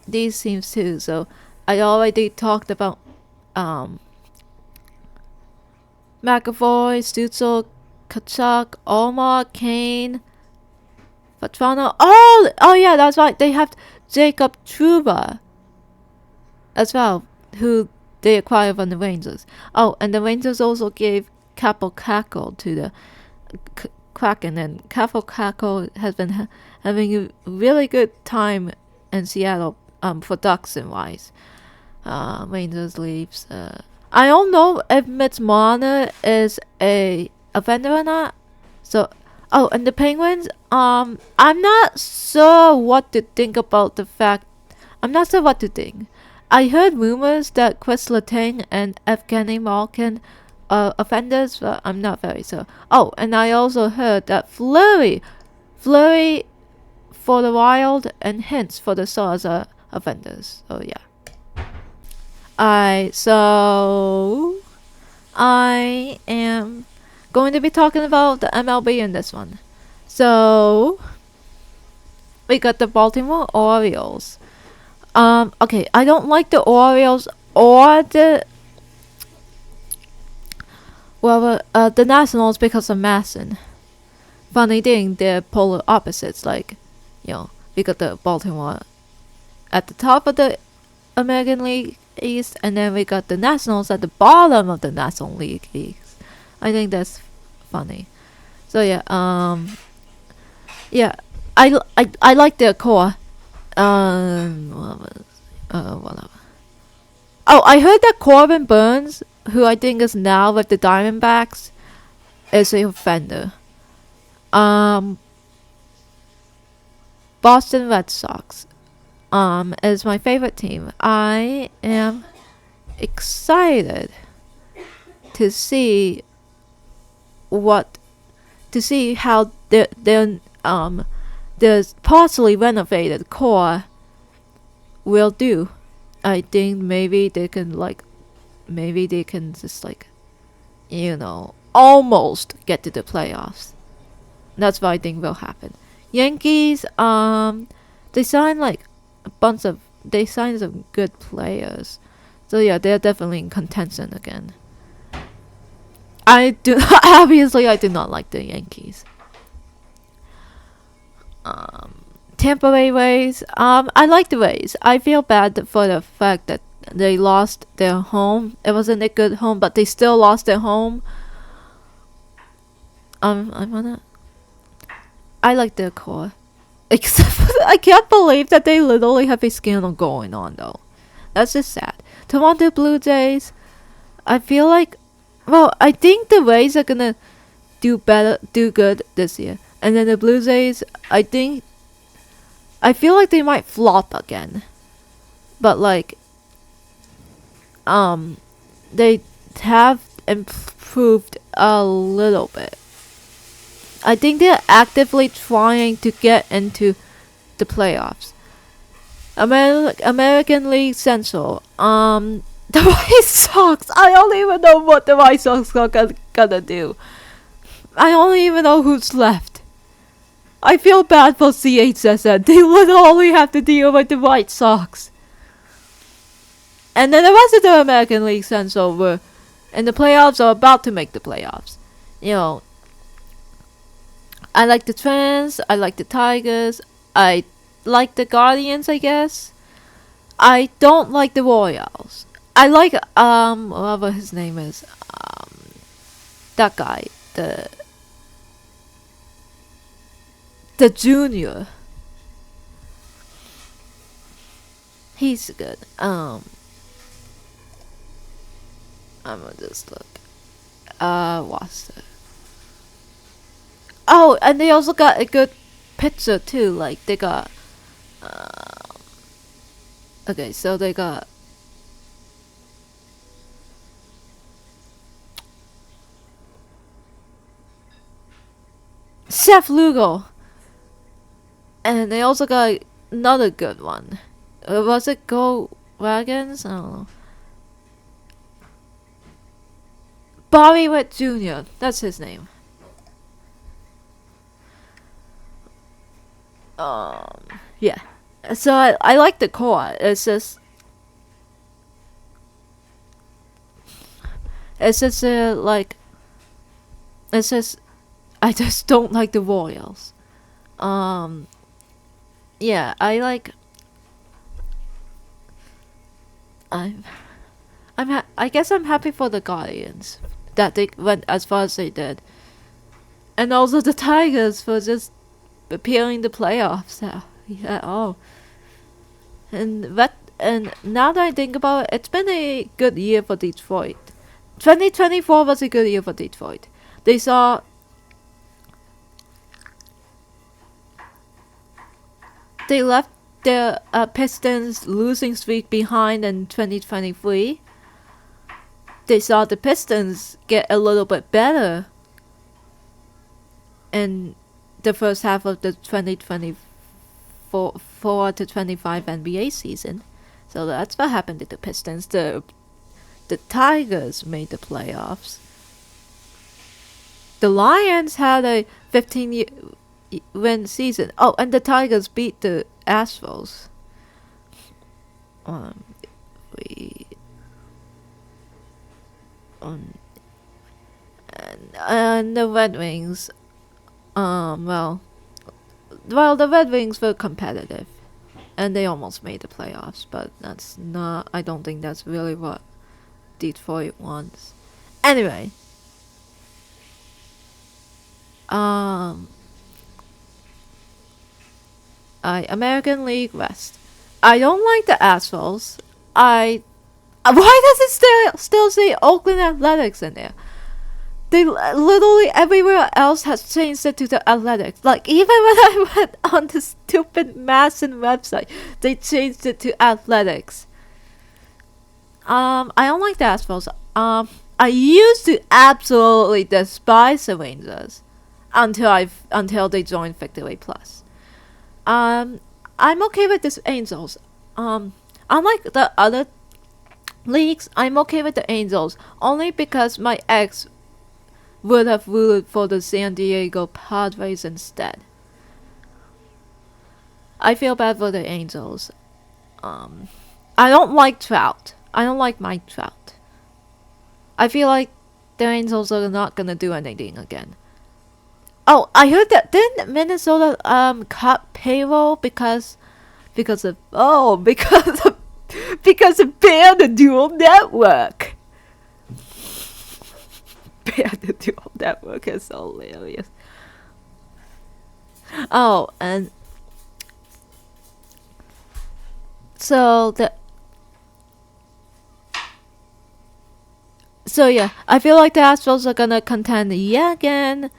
A: these teams too. So I already talked about McAvoy, Stutzel, Kachuk, Omar, Kane, Vatrano. Oh yeah, that's right. They have Jacob Trouba as well, who they acquired from the Rangers. Oh, and the Rangers also gave Capo Caco to the Kraken, and Capo Caco has been having a really good time in Seattle, production-wise. Rangers leaves. I don't know if Mitch Marner is a offender or not. So, oh, and the Penguins. I'm not sure what to think about the fact. I'm not sure what to think. I heard rumors that Chris Letang and Evgeny Malkin are offenders, but I'm not very sure. Oh, and I also heard that Fleury for the Wild and Hintz for the Stars are offenders. So yeah. So I am going to be talking about the MLB in this one. So we got the Baltimore Orioles. Okay, I don't like the Orioles or the Nationals because of Masson. Funny thing, they're polar opposites. Like, we got the Baltimore at the top of the American League East, and then we got the Nationals at the bottom of the National League East. I think that's funny. So yeah, I like their core. Whatever. Oh, I heard that Corbin Burns, who I think is now with the Diamondbacks, is a offender. Boston Red Sox is my favorite team. I am excited to see how their partially renovated core will do. I think maybe they can just almost get to the playoffs. That's what I think will happen. Yankees, they signed some good players. So yeah, they're definitely in contention again. I do not like the Yankees. Tampa Bay Rays. I like the Rays. I feel bad for the fact that they lost their home. It wasn't a good home, but they still lost their home. I like their core. Except I can't believe that they literally have a scandal going on though. That's just sad. Toronto Blue Jays. I feel like, I think the Rays are gonna do good this year. And then the Blue Jays, I feel like they might flop again. But they have improved a little bit. I think they're actively trying to get into the playoffs. American League Central. The White Sox. I don't even know what the White Sox are gonna do. I don't even know who's left. I feel bad for CHSN. They literally have to deal with the White Sox. And then the rest of the American League Central were in the playoffs or about to make the playoffs. I like the Twins. I like the Tigers. I like the Guardians, I guess. I don't like the Royals. I like whatever his name is, that guy, the junior. He's good. I'm gonna just look. What's the? Oh, and they also got a good pitcher too. Like they got. Okay, so they got. Chef Lugo. And they also got another good one. Was it Go Wagons? I don't know. Bobby Witt Jr. That's his name. Yeah. So I like the core. It's just like it's just I just don't like the Royals. Yeah, I guess I'm happy for the Guardians that they went as far as they did, and also the Tigers for just appearing in the playoffs at all. And now that I think about it, it's been a good year for Detroit. 2024 was a good year for Detroit. They left their Pistons losing streak behind in 2023. They saw the Pistons get a little bit better in the first half of the 2024 to 25 NBA season. So that's what happened to the Pistons. The Tigers made the playoffs. The Lions had a 15-win season. Oh, and the Tigers beat the Astros. And the Red Wings. Well, the Red Wings were competitive, and they almost made the playoffs. But that's not. I don't think that's really what Detroit wants. Anyway. American League West. I don't like the Astros. Why does it still say Oakland Athletics in there? They literally everywhere else has changed it to the Athletics. Like even when I went on the stupid Madison website, they changed it to Athletics. I don't like the Astros. I used to absolutely despise the Rangers until they joined Victory Plus. I'm okay with the Angels. Unlike the other leagues, I'm okay with the Angels only because my ex would have rooted for the San Diego Padres instead. I feel bad for the Angels. I don't like Trout. I don't like Mike Trout. I feel like the Angels are not gonna do anything again. Oh, I heard that didn't Minnesota cut payroll because of ban the dual network. Ban the dual network is hilarious. Oh, and so yeah, I feel like the Astros are gonna contend yet again.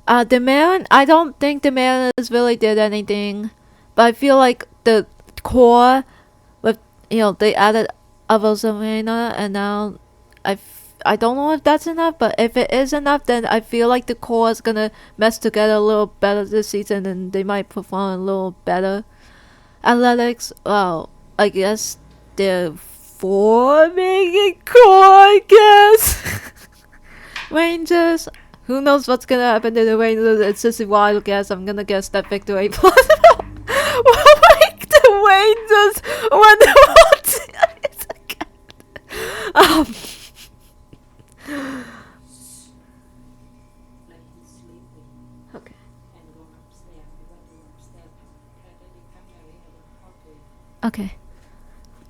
A: The Mariners, I don't think the Mariners really did anything, but I feel like the core with they added Arizona, and now I don't know if that's enough, but if it is enough, then I feel like the core is gonna mess together a little better this season, and they might perform a little better. Athletics, well, I guess they're forming a core, I guess. Rangers, who knows what's gonna happen to the Rangers? It's just a wild guess. I'm gonna guess that Victory Plus will make the Rangers win the World Series again. Okay. Okay.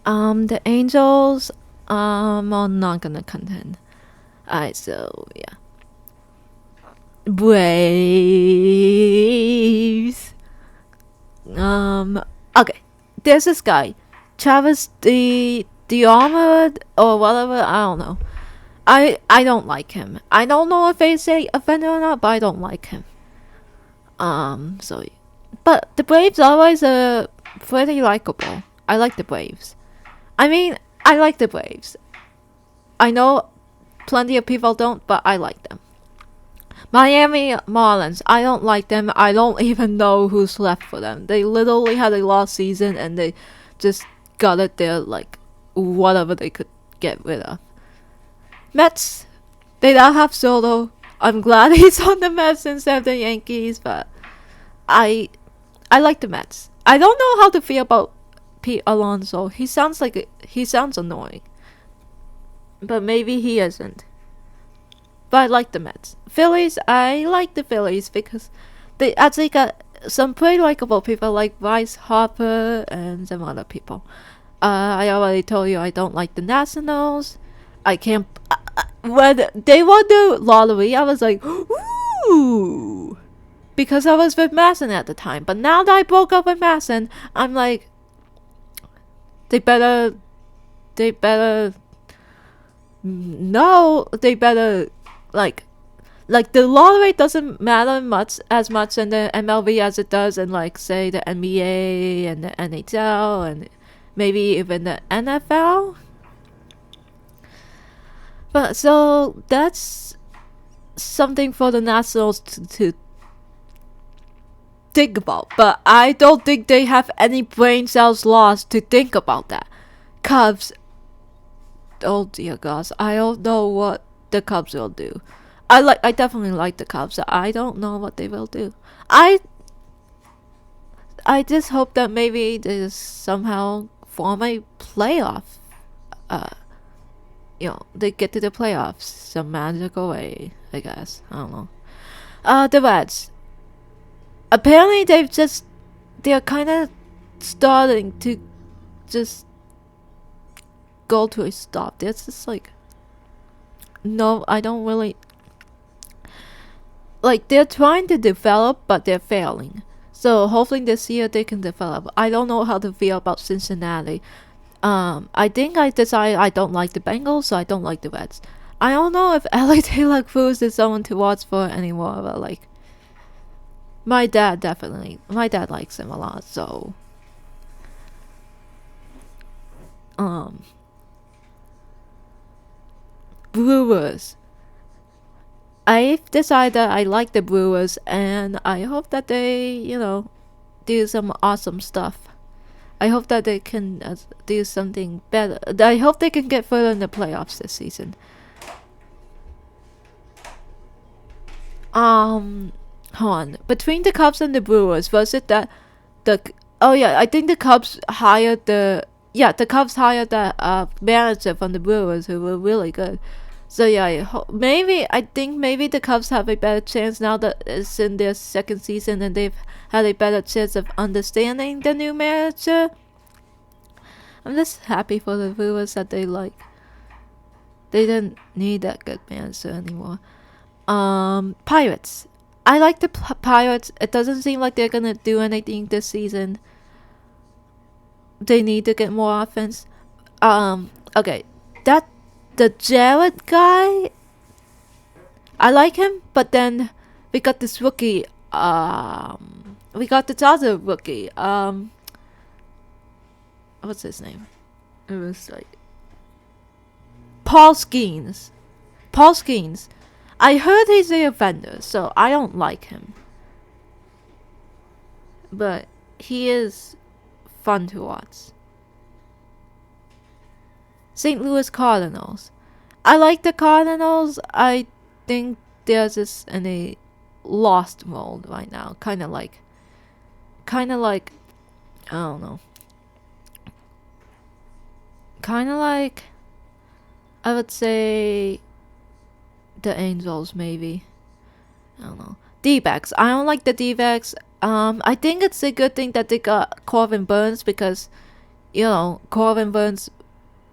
A: The Angels, are not gonna contend. Alright, so yeah. Braves. Okay. There's this guy, Travis the Armored or whatever. I don't know. I don't like him. I don't know if they say offender or not, but I don't like him. So, but the Braves always pretty likable. I like the Braves. I mean, I like the Braves. I know plenty of people don't, but I like them. Miami Marlins, I don't like them. I don't even know who's left for them. They literally had a lost season and they just got it there like whatever they could get rid of. Mets, they now have Soto. I'm glad he's on the Mets instead of the Yankees, but I like the Mets. I don't know how to feel about Pete Alonso. He sounds annoying, but maybe he isn't. But I like the Mets. Phillies, I like the Phillies because they actually got some pretty likable people like Bryce Harper and some other people. I already told you I don't like the Nationals. I can't. When they won the lottery, I was like, ooh, because I was with Masson at the time. But now that I broke up with Masson, I'm like, they better, no, they better, like the lottery doesn't matter as much in the MLB as it does in like say the NBA and the NHL and maybe even the NFL. But so that's something for the Nationals to think about. But I don't think they have any brain cells lost to think about that. Cubs, oh dear gosh, I don't know what the Cubs will do. I definitely like the Cubs. I don't know what they will do. I just hope that maybe they somehow form a playoff. They get to the playoffs some magical way, I guess. I don't know. The Reds. Apparently they're kind of starting to just go to a stop. They're just like, no, I don't really, like, they're trying to develop, but they're failing. So hopefully this year they can develop. I don't know how to feel about Cincinnati. I think I decided I don't like the Bengals, so I don't like the Reds. I don't know if LA Taylor Cruz is someone to watch for anymore, but like, my dad likes him a lot, so. Brewers. I've decided that I like the Brewers, and I hope that they, do some awesome stuff. I hope that they can do something better. I hope they can get further in the playoffs this season. Hold on. Between the Cubs and the Brewers, was it that I think the Cubs hired the manager from the Brewers who were really good. So yeah, I think maybe the Cubs have a better chance now that it's in their second season and they've had a better chance of understanding the new manager. I'm just happy for the Brewers that they didn't need that good manager anymore. Pirates. I like the Pirates. It doesn't seem like they're gonna do anything this season. They need to get more offense. Okay, the Jared guy, I like him, but then we got this rookie. We got this other rookie. What's his name? It was like Paul Skeens. I heard he's a offender, so I don't like him. But he is fun to watch. St. Louis Cardinals. I like the Cardinals. I think they're just in a lost mode right now. Kind of like, I don't know. Kind of like, I would say, the Angels maybe. I don't know. D-backs. I don't like the D-backs. I think it's a good thing that they got Corbin Burns because Corbin Burns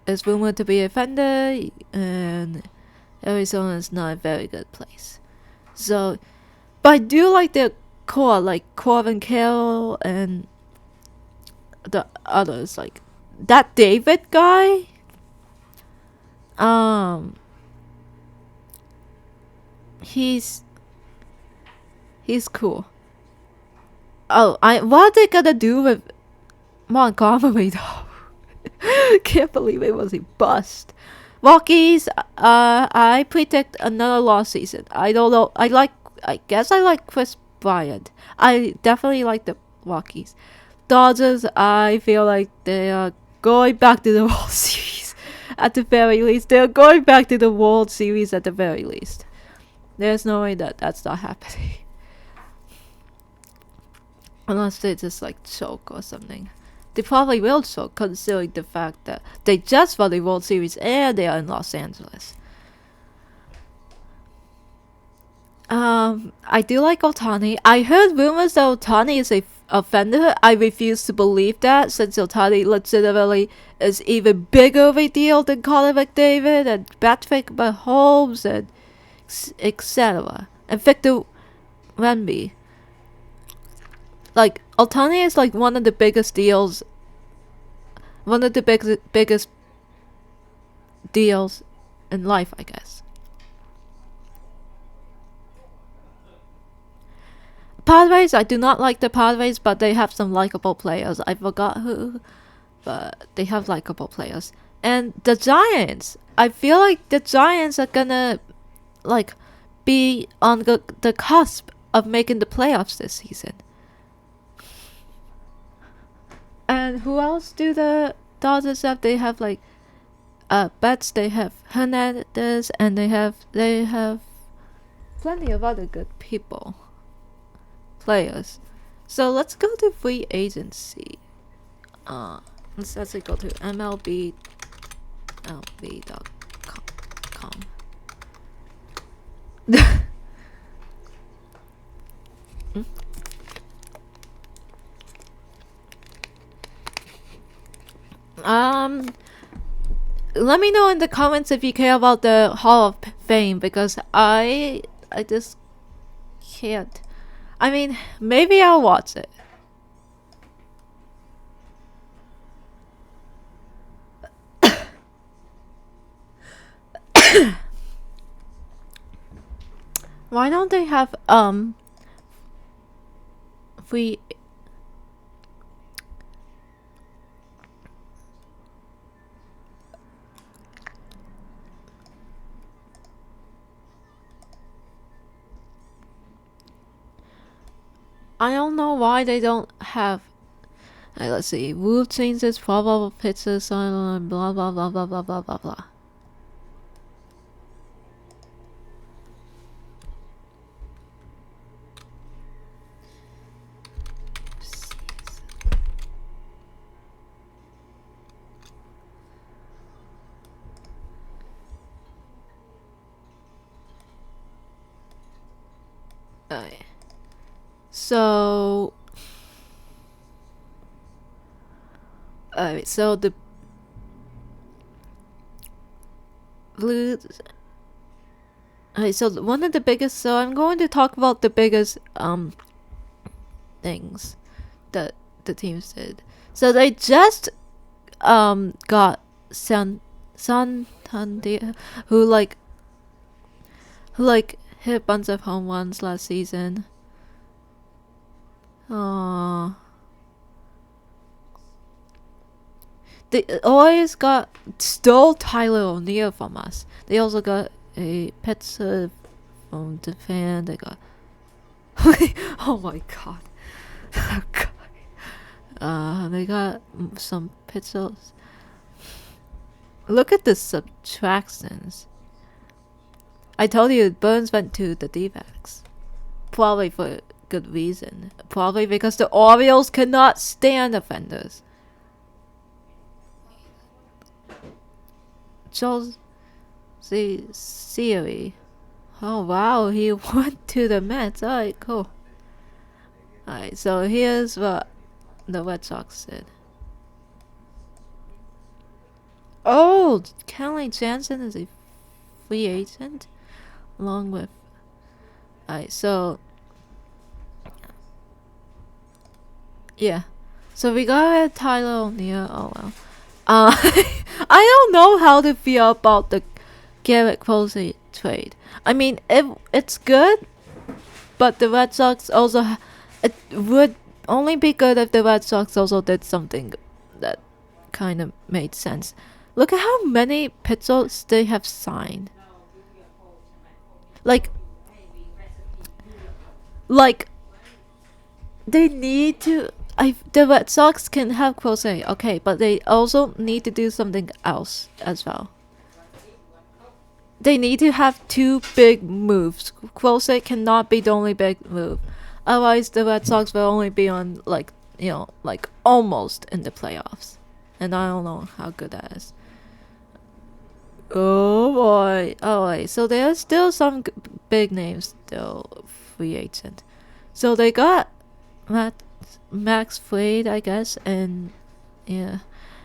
A: is rumored to be a offender, and Arizona is not a very good place. So, but I do like their core, like Corbin Carroll and the others, like that David guy. He's cool. Oh, what are they gonna do with Montgomery though? Can't believe it was a bust. Rockies, I predict another lost season. I don't know. I guess I like Chris Bryant. I definitely like the Rockies. Dodgers, I feel like they are going back to the World Series at the very least. They're going back to the World Series at the very least. There's no way that that's not happening. Unless they just like choke or something. They probably will choke, considering the fact that they just won the World Series and they are in Los Angeles. I do like Ohtani. I heard rumors that Ohtani is a offender. I refuse to believe that, since Ohtani legitimately is even bigger of a deal than Connor McDavid and Patrick Mahomes and etc. And Victor Wemby. Like, Ohtani is like one of the biggest deals. One of the biggest deals in life, I guess. Padres, I do not like the Padres, but they have some likable players. I forgot who, but they have likable players. And the Giants, I feel like the Giants are gonna like be on the cusp of making the playoffs this season. And who else do the Dodgers have? They have like Betts, they have Hernandez, and they have plenty of other good players. So let's go to free agency. Let's actually go to MLB.com. Let me know in the comments if you care about the Hall of Fame, because I just can't. I mean, maybe I'll watch it. Why don't they have free I don't know why they don't have. Let's see. Rule changes, probable pitches, blah blah blah blah blah blah blah blah. Alright. So the Blues. Alright, so one of the biggest. So I'm going to talk about the biggest things that the teams did. So they just got Santander, who hit a bunch of home runs last season. Aww. They always stole Tyler O'Neill from us. They also got a pitcher from Japan. They got oh my god. Oh god. They got some pitchers. Look at the subtractions. I told you Burns went to the D-backs. Probably for good reason. Probably because the Orioles cannot stand offenders. Charles Siri. Oh wow, he went to the Mets. Alright, cool. Alright, so here's what the Red Sox did. Oh, Kenley Jansen is a free agent, along with. Alright, so yeah, so we got Tyler O'Neill. Oh well. I don't know how to feel about the Garrett Posey trade. I mean, it's good, but the Red Sox also it would only be good if the Red Sox also did something that kind of made sense. Look at how many pitchers they have signed. Like they need to. The Red Sox can have Posey, okay, but they also need to do something else as well. They need to have two big moves. Posey cannot be the only big move. Otherwise, the Red Sox will only be on, like, almost in the playoffs. And I don't know how good that is. Oh boy. Alright, so there's still some big names still free agent. So they got Max Fried, I guess, and yeah.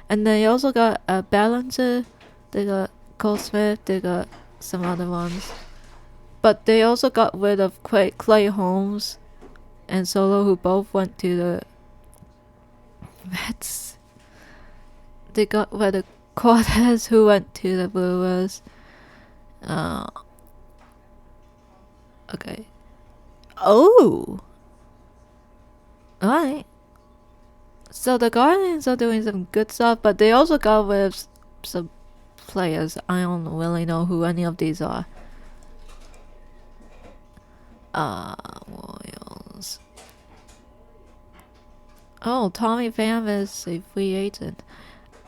A: And they also got a Balancer, they got Cole Smith, they got some other ones. But they also got rid of Clay Holmes and Solo, who both went to the Mets. They got rid of Cortez, who went to the Brewers. Okay. Oh! Alright. So the Guardians are doing some good stuff, but they also got rid of some players. I don't really know who any of these are. Royals. Oh, Tommy Pham is a free agent.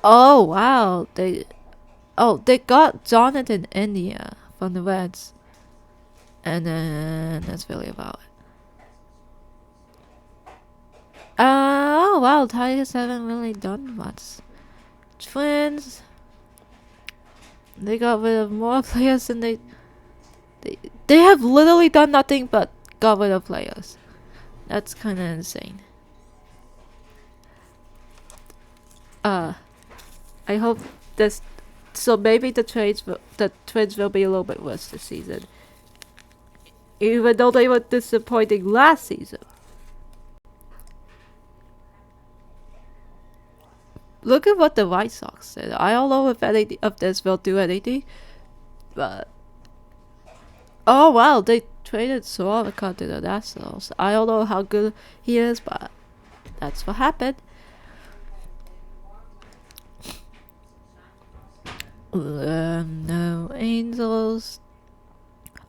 A: Oh wow, they got Jonathan India from the Reds, and then that's really about it. Oh wow, Tigers haven't really done much. Twins, they got rid of more players than they have literally done nothing but got rid of players. That's kind of insane. I hope this. So maybe the Twins will be a little bit worse this season, even though they were disappointing last season. Look at what the White Sox did. I don't know if any of this will do anything, but oh wow, they traded Soroka to the Nationals. I don't know how good he is, but that's what happened. No Angels.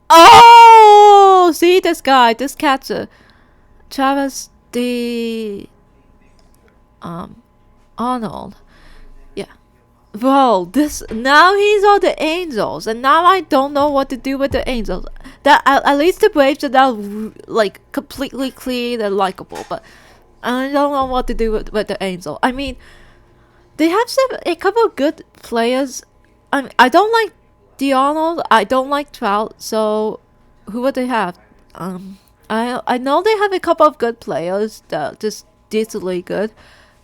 A: Oh, see this guy, this catcher, Travis D. Arnold. Yeah. Bro, now he's on the Angels, and now I don't know what to do with the Angels. That at least the Braves are now like completely clean and likable, but I don't know what to do with the Angels. I mean, they have a couple of good players. I don't like Arnold. I don't like Trout. So who would they have? I know they have a couple of good players that are just decently good,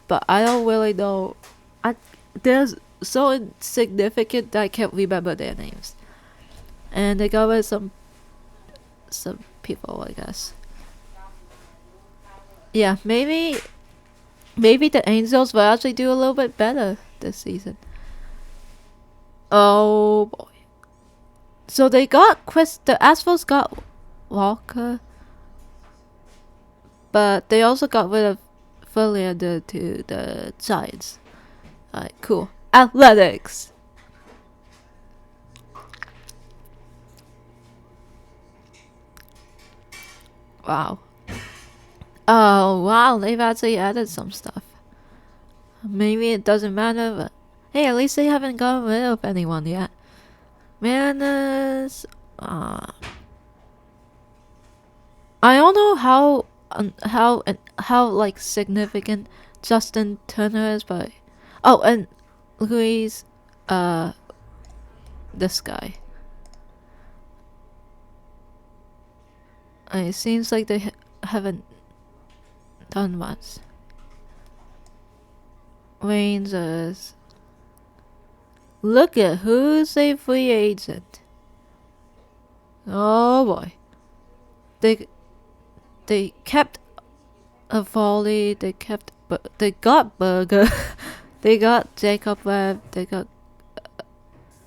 A: but I don't really know. They're so insignificant that I can't remember their names. And they got with some people, I guess. Yeah, maybe the Angels will actually do a little bit better this season. Oh boy. So they got the Astros got Walker, but they also got rid of Verlander to the Giants. Alright, cool. Athletics. Wow. Oh wow, they've actually added some stuff. Maybe it doesn't matter, but hey, at least they haven't gotten rid of anyone yet. Mariners. I don't know how like significant Justin Turner is, but oh, and Luis, this guy. It seems like they haven't done much. Rangers. Look at who's a free agent. Oh boy. They kept a Foley, they got Burger, they got Jacob Webb, they got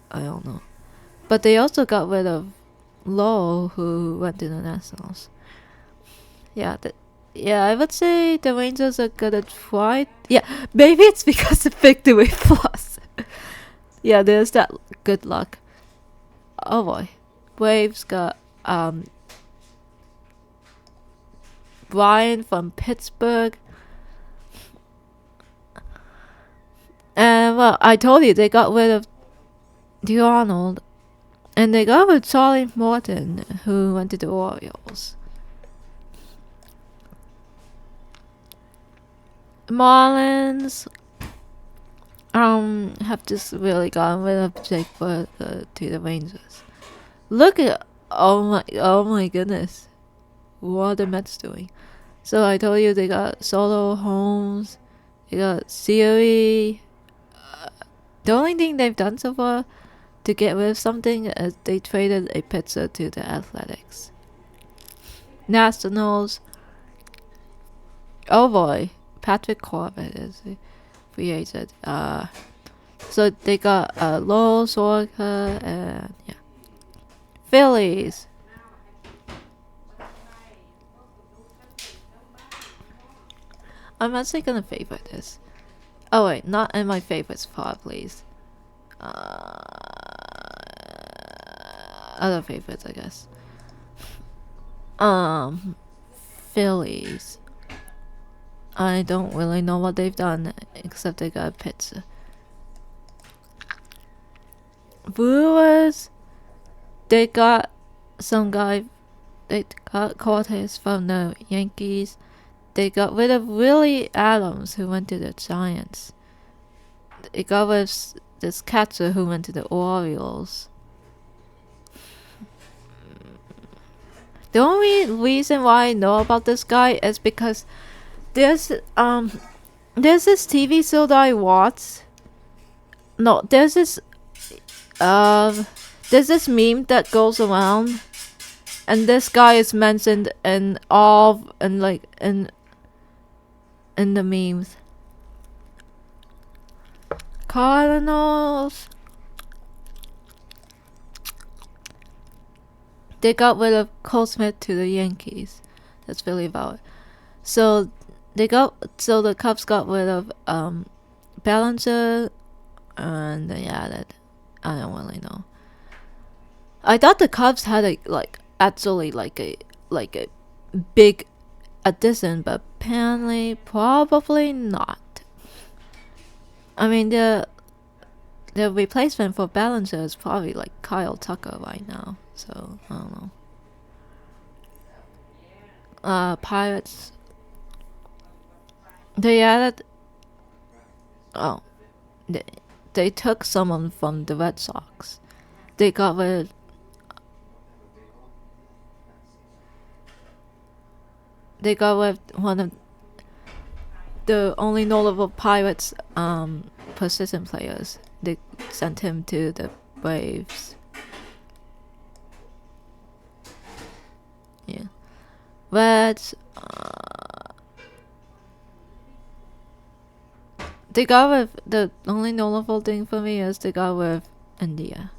A: I don't know. But they also got rid of Lowe, who went to the Nationals. Yeah, I would say the Rangers are good at try. Yeah, maybe it's because of victory plus. Yeah, there's that good luck. Oh boy. Braves got Brian from Pittsburgh. And well, I told you they got rid of Arnold. And they got rid of Charlie Morton, who went to the Orioles. Marlins have just really gotten rid of Jake Burger to the Rangers. Look at oh my goodness, what are the Mets doing? So I told you they got Soto, Holmes, they got Siri. The only thing they've done so far to get rid of something is they traded a pitcher to the Athletics. Nationals. Oh boy, Patrick Corbett is a free agent. So they got Lowell, Sorka, and yeah. Phillies. I'm actually gonna favorite this. Oh wait, not in my favorites part, please. Other favorites, I guess. Phillies. I don't really know what they've done except they got a pitcher. Brewers. They got some guy. They got Cortez from the Yankees. They got rid of Willie Adams, who went to the Giants. They got rid of this catcher who went to the Orioles. The only reason why I know about this guy is because there's this TV show that I watch. No, there's this meme that goes around, and this guy is mentioned in all in the memes. Cardinals. They got rid of Cole Smith to the Yankees. That's really valid. So the Cubs got rid of Bellinger, and they added. I don't really know. I thought the Cubs had a big addition, but apparently probably not. I mean the replacement for Bellinger is probably like Kyle Tucker right now. So I don't know. Pirates. They added. Oh, they took someone from the Red Sox. They got rid. They got rid of one of the only notable Pirates position players. They sent him to the Braves. Yeah. Reds. They got with the only notable thing for me is they got with India.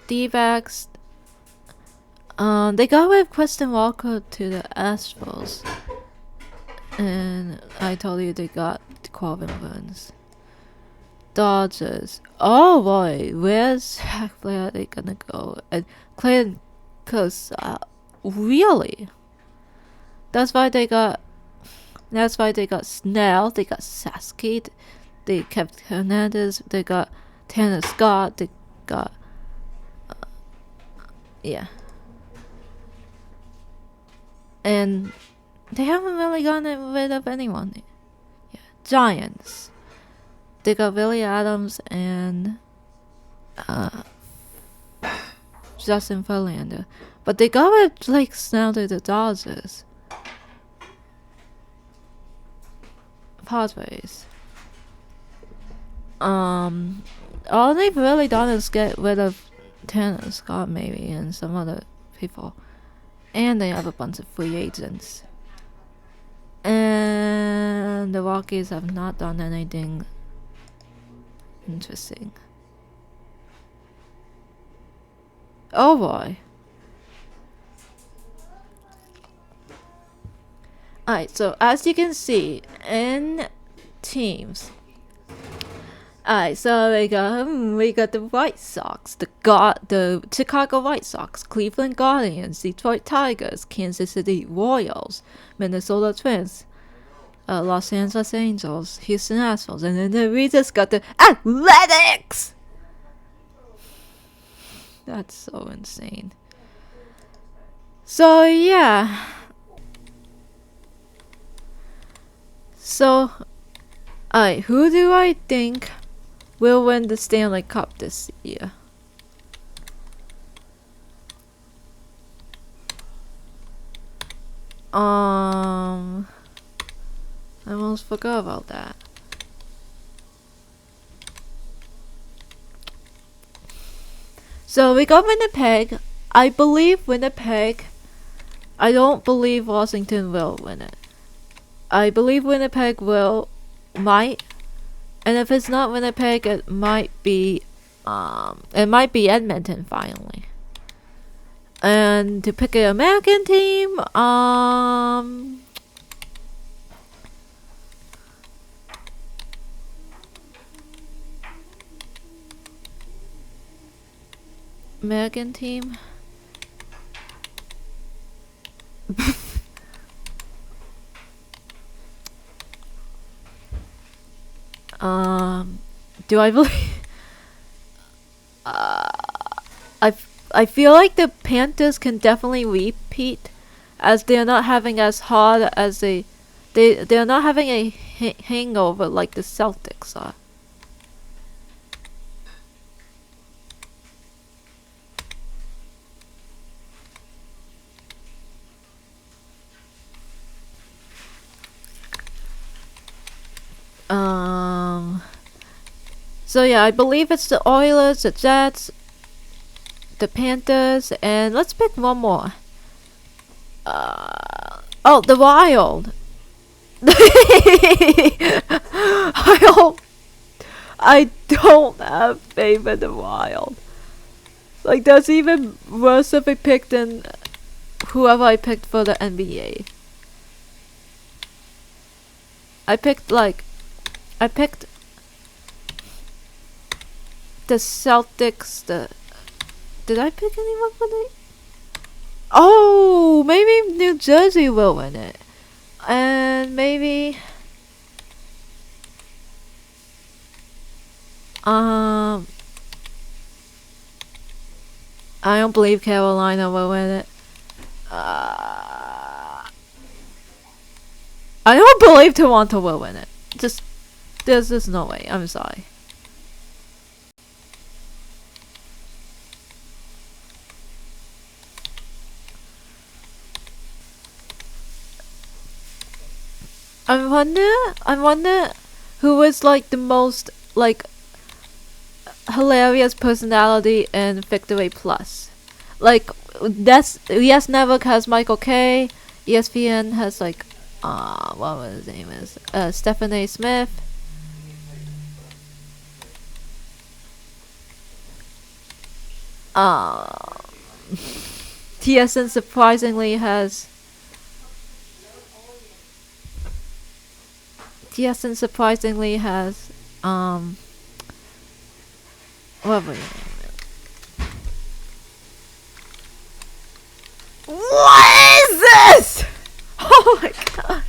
A: D-backs. They got with Kristen Walker to the Astros, and I told you they got Corbin Burns. Dodgers. Oh boy, where's where are they gonna go? And Clayton Kershaw. Really? That's why they got Snell. They got Sasky. They kept Hernandez. They got Tanner Scott. They got yeah. And they haven't really gotten rid of anyone. Yeah. Giants. They got Willie Adams and Justin Verlander. But they got rid of Snell to the Dodgers. Padres. All they've really done is get rid of Tanner Scott maybe and some other people. And they have a bunch of free agents. And the Rockies have not done anything interesting. Oh boy. Alright, so as you can see in teams. Alright, so we got the White Sox, the Chicago White Sox, Cleveland Guardians, Detroit Tigers, Kansas City Royals, Minnesota Twins, Los Angeles Angels, Houston Astros, and then we just got the Athletics! That's so insane. So yeah. So, alright, who do I think will win the Stanley Cup this year? I almost forgot about that. So we got Winnipeg. I believe Winnipeg. I don't believe Washington will win it. I believe Winnipeg might. And if it's not Winnipeg, it might be Edmonton finally. And to pick an American team, American team. Do I believe? I feel like the Panthers can definitely repeat, as they're not having as hard as they're not having a hangover like the Celtics are. So yeah, I believe it's the Oilers, the Jets, the Panthers, and let's pick one more. Oh, the Wild. I don't have faith in the Wild. Like, that's even worse if I picked than whoever I picked for the NBA. I picked the Celtics. Did I pick anyone for the? Oh, maybe New Jersey will win it, and maybe I don't believe Carolina will win it. I don't believe Toronto will win it. There's just no way. I'm sorry. I wonder who is like the most like hilarious personality in Victory Plus. Like Yes Network has Michael K. ESPN has like what was his name is Stephen A. Smith. TSN surprisingly has what was it? What is this? Oh my god.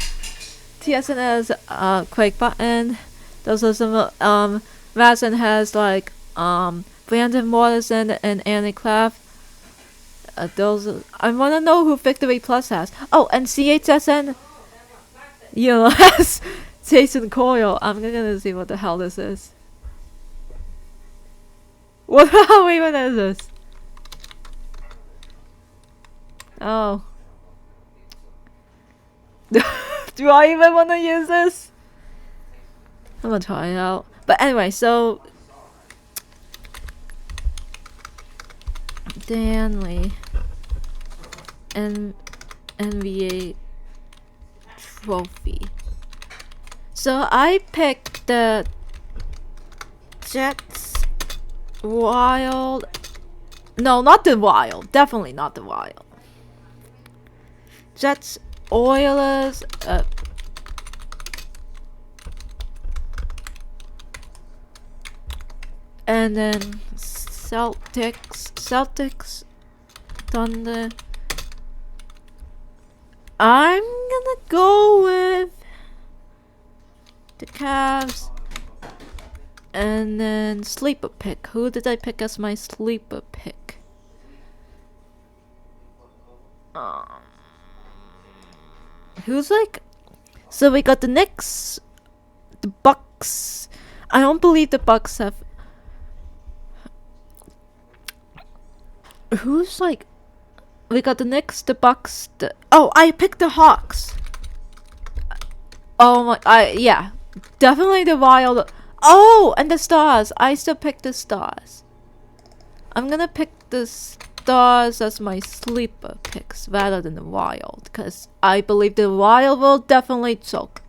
A: TSN has Craig Button. Those are some Madison has like Brandon Morrison and Annie Claff. I wanna know who Victory Plus has. Oh, and CHSN has Jason Coyle. I'm gonna see what the hell this is. What the hell even is this? Oh. Do I even want to use this? I'm gonna try it out. But anyway, so Stanley NBA trophy. So I picked the Jets, Wild. No, not the Wild. Definitely not the Wild. Jets, Oilers, and then Celtics, Thunder. I'm gonna go with the Cavs, and then sleeper pick. Who did I pick as my sleeper pick? Who's like? So we got the Knicks, the Bucks. I don't believe the Bucks have. Who's like? We got the Knicks, the Bucks. Oh, I picked the Hawks. Oh my! Yeah, definitely the Wild. Oh, and the Stars. I still pick the Stars. I'm gonna pick the Stars as my sleeper picks rather than the Wild, because I believe the Wild will definitely choke.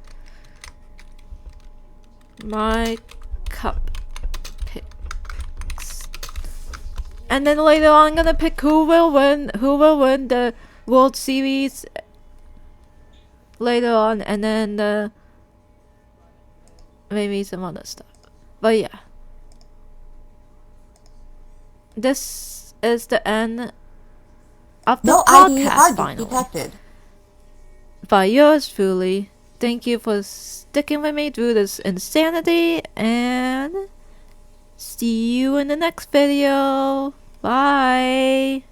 A: My cup picks. And then later on, I'm gonna pick who will win the World Series later on, and then maybe some other stuff. But yeah, this is the end of the podcast finally.
B: Detected.
A: By yours truly. Thank you for sticking with me through this insanity, and see you in the next video. Bye.